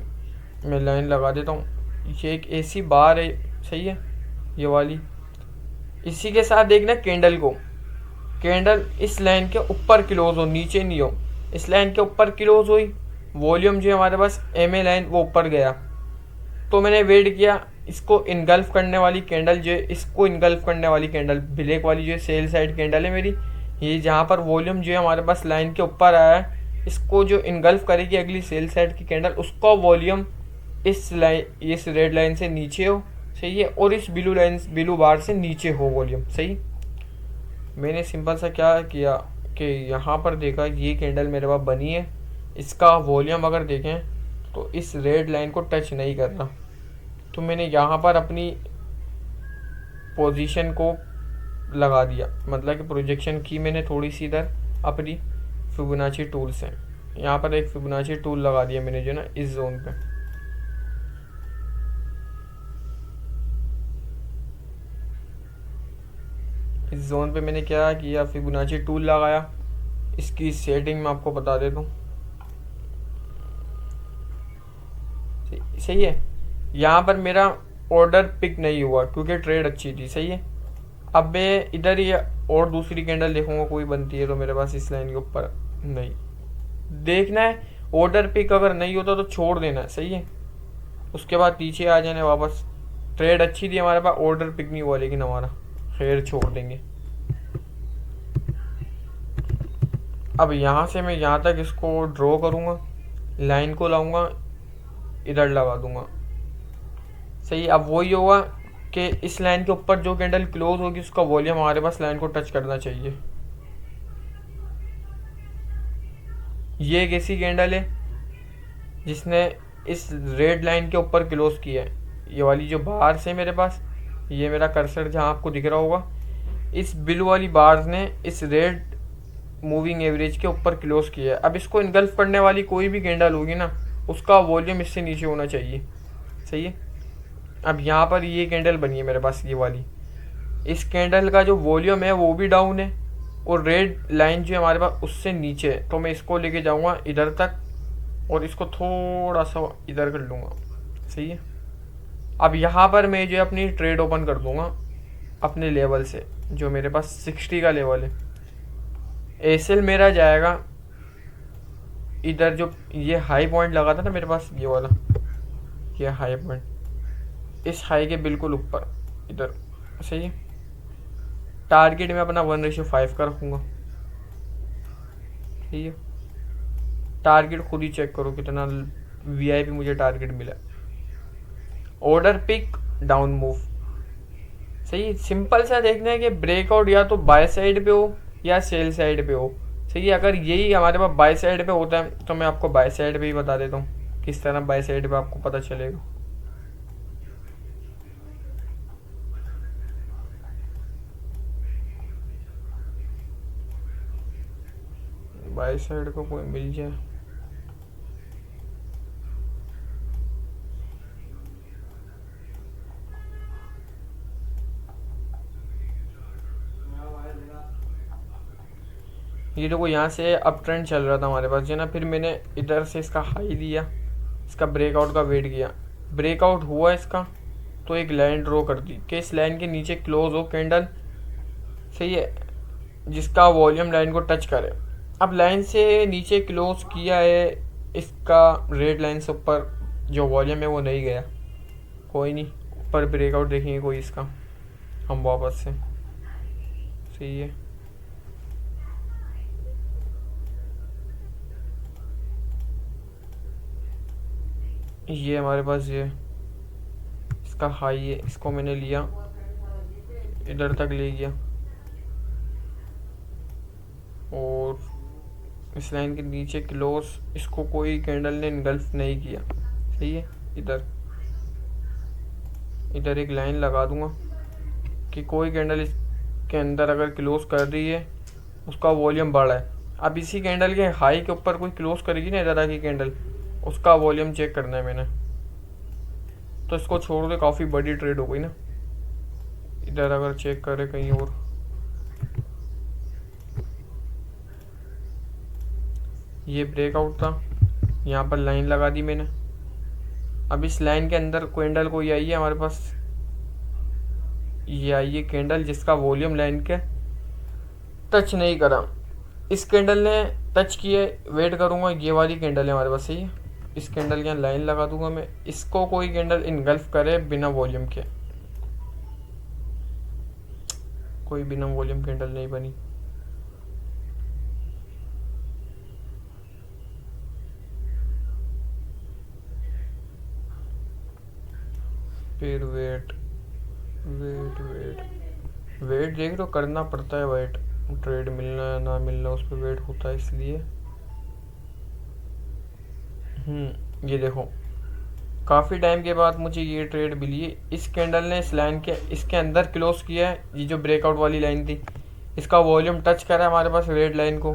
मैं लाइन लगा देता हूँ, ये एक ऐसी बार है, सही है, ये वाली। इसी के साथ देखना कैंडल को, कैंडल इस लाइन के ऊपर क्लोज हो, नीचे नहीं हो, इस लाइन के ऊपर क्लोज हुई, वॉल्यूम जो है हमारे पास MA लाइन वो ऊपर गया, तो मैंने वेट किया इसको इनगल्फ करने वाली कैंडल जो है, इसको इनगल्फ करने वाली कैंडल ब्लैक वाली जो है सेल साइड कैंडल है मेरी, ये जहाँ पर वॉल्यूम जो है हमारे पास लाइन के ऊपर आया है, इसको जो इनगल्फ करेगी अगली सेल साइड की कैंडल, उसका वॉल्यूम इस लाइन, इस रेड लाइन से नीचे हो, सही है, और इस ब्लू लाइन, ब्लू बार से नीचे हो वॉल्यूम, सही। मैंने सिंपल सा क्या किया कि यहाँ पर देखा ये कैंडल मेरे पास बनी है, इसका वॉल्यूम अगर देखें तो इस रेड लाइन को टच नहीं कर रहा, तो मैंने यहाँ पर अपनी पोजीशन को लगा दिया, मतलब कि प्रोजेक्शन की मैंने थोड़ी सी इधर अपनी फिबोनाची टूल से, यहाँ पर एक फिबोनाची टूल लगा दिया मैंने जो ना इस जोन पे। इस जोन पे मैंने क्या किया, फिबोनाची टूल लगाया। इसकी सेटिंग मैं आपको बता देता हूँ, सही है। यहाँ पर मेरा ऑर्डर पिक नहीं हुआ क्योंकि ट्रेड अच्छी थी, सही है। अब मैं इधर ही और दूसरी कैंडल देखूंगा कोई बनती है तो मेरे पास इस लाइन के ऊपर नहीं देखना है। ऑर्डर पिक अगर नहीं होता तो छोड़ देना है, सही है। उसके बाद पीछे आ जाने वापस। ट्रेड अच्छी थी हमारे पास, ऑर्डर पिक नहीं हुआ लेकिन हमारा, खैर छोड़ देंगे। अब यहाँ से मैं यहाँ तक इसको ड्रॉ करूँगा, लाइन को लाऊंगा, इधर लगा दूंगा। सही, अब वही होगा कि इस लाइन के ऊपर जो कैंडल क्लोज होगी उसका वॉल्यूम हमारे पास लाइन को टच करना चाहिए। ये एक ऐसी कैंडल है जिसने इस रेड लाइन के ऊपर क्लोज किया है। ये वाली जो बार्स है मेरे पास, ये मेरा कर्सर जहाँ आपको दिख रहा होगा, इस ब्लू वाली बार्स ने इस रेड मूविंग एवरेज के ऊपर क्लोज किया है। अब इसको इनगल्फ करने वाली कोई भी कैंडल होगी ना, उसका वॉल्यूम इससे नीचे होना चाहिए। सही है। अब यहाँ पर ये कैंडल बनी है मेरे पास, ये वाली, इस कैंडल का जो वॉल्यूम है वो भी डाउन है और रेड लाइन जो है हमारे पास उससे नीचे है। तो मैं इसको लेके जाऊँगा इधर तक और इसको थोड़ा सा इधर कर लूँगा। सही है। अब यहाँ पर मैं जो है अपनी ट्रेड ओपन कर दूँगा अपने लेवल से, जो मेरे पास 60 का लेवल है। एसएल मेरा जाएगा इधर, जो ये हाई पॉइंट लगा था ना मेरे पास, ये वाला, ये हाई पॉइंट, इस हाई के बिल्कुल ऊपर इधर। सही है। टारगेट में अपना 1:5 का रखूँगा। ठीक है। टारगेट खुद ही चेक करो कितना वीआईपी मुझे टारगेट मिला। Order pick, down move. सही, सिंपल सा देखना है कि ब्रेकआउट या तो बाय साइड पे हो या सेल साइड पे हो। सही है। अगर यही हमारे पास बाय साइड पे होता है तो मैं आपको बाय साइड पे ही बता देता हूँ किस तरह बाय साइड पे आपको पता चलेगा। बाय साइड को कोई मिल जाए। ये देखो यहाँ से अप ट्रेंड चल रहा था हमारे पास जो ना, फिर मैंने इधर से इसका हाई दिया, इसका ब्रेकआउट का वेट किया, ब्रेकआउट हुआ इसका तो एक लाइन ड्रॉ कर दी कि इस लाइन के नीचे क्लोज हो कैंडल। सही है। जिसका वॉल्यूम लाइन को टच करे। अब लाइन से नीचे क्लोज किया है, इसका रेड लाइन से ऊपर जो वॉल्यूम है वो नहीं गया, कोई नहीं, ऊपर ब्रेकआउट देखेंगे कोई इसका हम वापस से। सही है। ये हमारे पास ये इसका हाई है, इसको मैंने लिया इधर तक ले गया और इस लाइन के नीचे क्लोज, इसको कोई कैंडल ने इनगल्फ नहीं किया। सही है। इधर एक लाइन लगा दूंगा कि कोई कैंडल इसके अंदर अगर क्लोज कर रही है उसका वॉल्यूम बढ़ा है। अब इसी कैंडल के हाई के ऊपर कोई क्लोज करेगी ना इधर आके कैंडल, उसका वॉल्यूम चेक करना है मैंने। तो इसको छोड़ के काफ़ी बड़ी ट्रेड हो गई ना। इधर अगर चेक करे कहीं और, ये ब्रेकआउट था, यहाँ पर लाइन लगा दी मैंने। अब इस लाइन के अंदर कैंडल कोई आई है हमारे पास, ये आई है कैंडल जिसका वॉल्यूम लाइन के टच नहीं करा। इस कैंडल ने टच किए, वेट करूँगा, ये वाली कैंडल है हमारे पास। सही है। इस कैंडल के यहाँ लाइन लगा दूंगा मैं, इसको कोई कैंडल इनगल्फ करे बिना वॉल्यूम के, कोई बिना वॉल्यूम कैंडल नहीं बनी। फिर वेट वेट वेट वेट देख तो करना पड़ता है, वेट ट्रेड मिलना या ना मिलना उस पर वेट होता है इसलिए। ये देखो काफ़ी टाइम के बाद मुझे ये ट्रेड मिली है। इस कैंडल ने इस लाइन के इसके अंदर क्लोज किया है, ये जो ब्रेकआउट वाली लाइन थी, इसका वॉल्यूम टच करा है हमारे पास रेड लाइन को,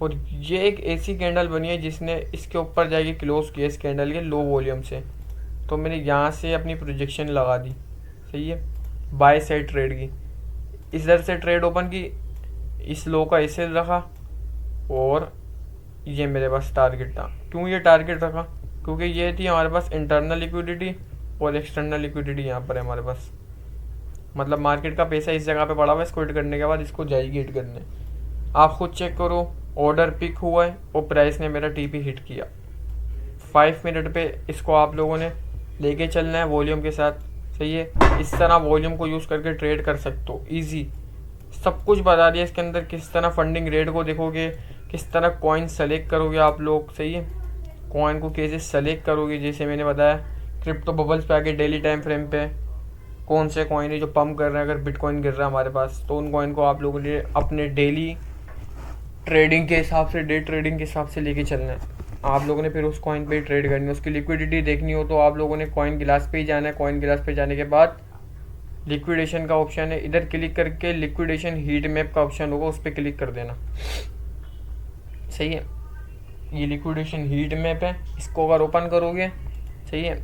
और ये एक ऐसी कैंडल बनी है जिसने इसके ऊपर जाके क्लोज किया इस कैंडल के लो वॉल्यूम से। तो मैंने यहाँ से अपनी प्रोजेक्शन लगा दी। सही है। बाय साइड ट्रेड की, इधर से ट्रेड ओपन की, इस लो का ऐसे रखा और ये मेरे पास टारगेट था। क्यों ये टारगेट रखा? क्योंकि ये थी हमारे पास इंटरनल लिक्विडिटी और एक्सटर्नल लिक्विडिटी यहाँ पर है हमारे पास। मतलब मार्केट का पैसा इस जगह पे पड़ा हुआ है, इसको हिट करने के बाद इसको जाएगी हिट करने। आप खुद चेक करो, ऑर्डर पिक हुआ है और प्राइस ने मेरा टीपी हिट किया। 5 मिनट पे इसको आप लोगों ने लेके चलना है वॉल्यूम के साथ। सही है। इस तरह वॉल्यूम को यूज़ करके ट्रेड कर सकते हो ईजी। सब कुछ बता दिया इसके अंदर, किस तरह फंडिंग रेट को देखोगे, किस तरह कॉइन सेलेक्ट करोगे आप लोग, सही है। कॉइन को कैसे सेलेक्ट करोगे, जैसे मैंने बताया क्रिप्टो बबल्स पे आके डेली टाइम फ्रेम पे कौन से कॉइन है जो पम्प कर रहे हैं। अगर बिटकॉइन गिर रहा है हमारे पास तो उन कॉइन को आप लोगों ने अपने डेली ट्रेडिंग के हिसाब से, डे ट्रेडिंग के हिसाब से लेके चलना है। आप लोगों ने फिर उस कॉइन पे ही ट्रेड करनी है। उसकी लिक्विडिटी देखनी हो तो आप लोगों ने कॉइन गिलास पे ही जाना है। कॉइन गिलास पे जाने के बाद लिक्विडेशन का ऑप्शन है, इधर क्लिक करके लिक्विडेशन हीट मैप का ऑप्शन होगा, उस पर क्लिक कर देना, सही है। ये लिक्विडेशन हीट मैप है, इसको अगर ओपन करोगे, सही है।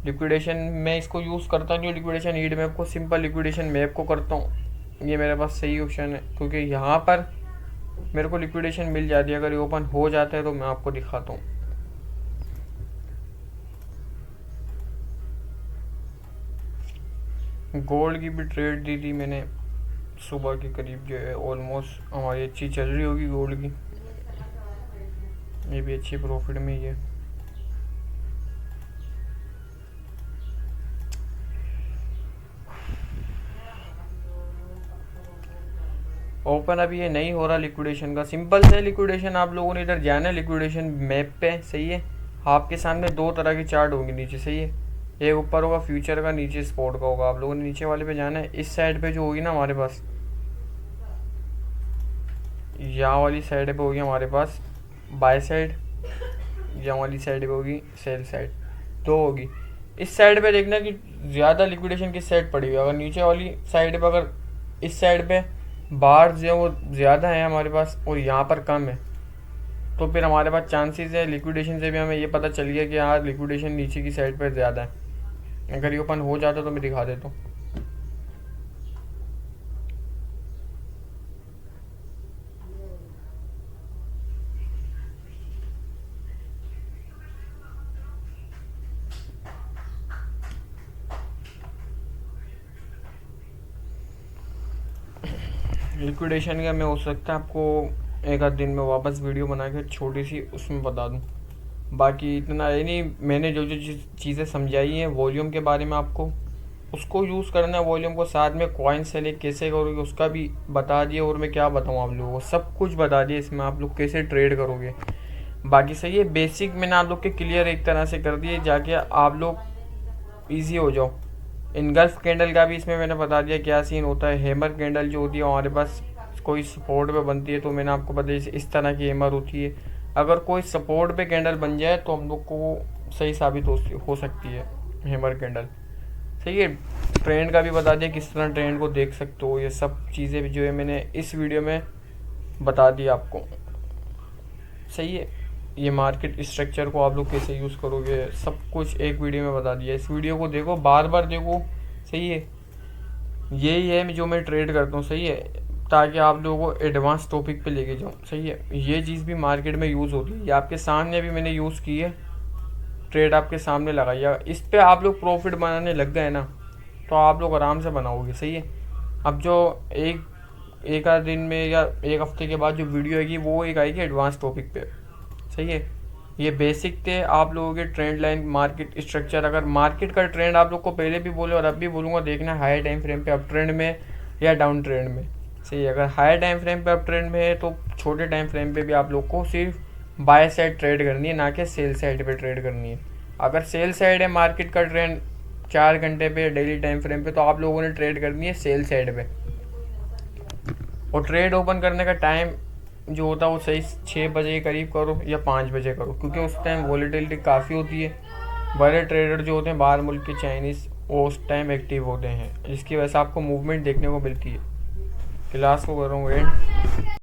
लिक्विडेशन मैं इसको यूज़ करता नहीं हूँ, लिक्विडेशन हीट मैप को, सिंपल लिक्विडेशन मैप को करता हूँ। ये मेरे पास सही ऑप्शन है क्योंकि यहाँ पर मेरे को लिक्विडेशन मिल जाती है। अगर ये ओपन हो जाता है तो मैं आपको दिखाता हूँ। गोल्ड की भी ट्रेड दी थी मैंने सुबह के करीब, जो है ऑलमोस्ट हमारी अच्छी चल रही होगी गोल्ड की, ये भी अच्छी प्रॉफिट में ही है। ओपन अभी ये नहीं हो रहा लिक्विडेशन का, सिंपल से लिक्विडेशन आप लोगों ने इधर जाना है लिक्विडेशन मैप पे, सही है। आपके सामने दो तरह की चार्ट होंगी नीचे, सही है। एक ऊपर होगा फ्यूचर का, नीचे स्पॉट का होगा। आप लोगों ने नीचे वाले पे जाना है। इस साइड पे जो होगी ना हमारे पास, यहाँ वाली साइड पे होगी हमारे पास बाय साइड, यहाँ वाली साइड पे होगी सेल साइड, दो होगी। इस साइड पे देखना कि ज़्यादा लिक्विडेशन किस साइड पड़ी हुई है। अगर नीचे वाली साइड पे, अगर इस साइड पे बार जो है वो ज़्यादा है हमारे पास और यहाँ पर कम है, तो फिर हमारे पास चांसेस है लिक्विडेशन से भी हमें ये पता चल गया कि हाँ लिक्विडेशन नीचे की साइड पर ज़्यादा है। अगर ये ओपन हो जाता तो मैं दिखा देता हूँ। लिक्विडेशन का मैं हो सकता है आपको एक आध दिन में वापस वीडियो बना के छोटी सी उसमें बता दूं। बाकी इतना है नहीं, मैंने जो जो चीज़ें समझाई हैं वॉल्यूम के बारे में आपको, उसको यूज़ करना है वॉल्यूम को। साथ में कॉइन सेलेक्ट कैसे करोगे उसका भी बता दिया, और मैं क्या बताऊँ आप लोगों को, सब कुछ बता दिया इसमें आप लोग कैसे ट्रेड करोगे। बाकी सही है, बेसिक मैंने आप लोग के क्लियर एक तरह से कर दिए, जाके आप लोग ईजी हो जाओ। इनगल्फ कैंडल का भी इसमें मैंने बता दिया क्या सीन होता है। हैमर कैंडल जो होती है हमारे पास कोई सपोर्ट पे बनती है, तो मैंने आपको बताया इस तरह की हैमर होती है। अगर कोई सपोर्ट पे कैंडल बन जाए तो हम लोग को वो सही साबित हो सकती है हैमर कैंडल, सही है। ट्रेंड का भी बता दिया किस तरह ट्रेंड को देख सकते हो। ये सब चीज़ें भी जो है मैंने इस वीडियो में बता दी आपको, सही है। ये मार्केट स्ट्रक्चर को आप लोग कैसे यूज़ करोगे सब कुछ एक वीडियो में बता दिया। इस वीडियो को देखो, बार बार देखो, सही है। यही है जो मैं ट्रेड करता हूँ, सही है, ताकि आप लोगों को एडवांस टॉपिक पे लेके जाऊँ, सही है। ये चीज़ भी मार्केट में यूज़ होती है, ये आपके सामने भी मैंने यूज़ की है, ट्रेड आपके सामने लगाइए। इस पर आप लोग प्रॉफिट बनाने लग गए ना तो आप लोग आराम से बनाओगे, सही है। अब जो एक आध दिन में या एक हफ्ते के बाद जो वीडियो आएगी वो एक आएगी एडवांस टॉपिक पे, सही है। ये बेसिक थे आप लोगों के ट्रेंड लाइन, मार्केट स्ट्रक्चर। अगर मार्केट का ट्रेंड आप लोग को पहले भी बोले और अब भी बोलूँगा, देखना हाई टाइम फ्रेम पे अप ट्रेंड में या डाउन ट्रेंड में, सही है। अगर हाई टाइम फ्रेम पे अप ट्रेंड में है तो छोटे टाइम फ्रेम पे भी आप लोग को सिर्फ बाय साइड ट्रेड करनी है, ना कि सेल साइड पे ट्रेड करनी है। अगर सेल साइड है मार्केट का ट्रेंड 4 घंटे पे डेली टाइम फ्रेम पे, तो आप लोगों ने ट्रेड करनी है सेल साइड पे। और ट्रेड ओपन करने का टाइम जो होता है वो सही 6 बजे के करीब करो या 5 बजे करो, क्योंकि उस टाइम वॉलेटिलिटी काफ़ी होती है। बड़े ट्रेडर जो होते हैं बाहर मुल्क के चाइनीज़, वो उस टाइम एक्टिव होते हैं, जिसकी वजह से आपको मूवमेंट देखने को मिलती है। क्लास को करूँगा एंड।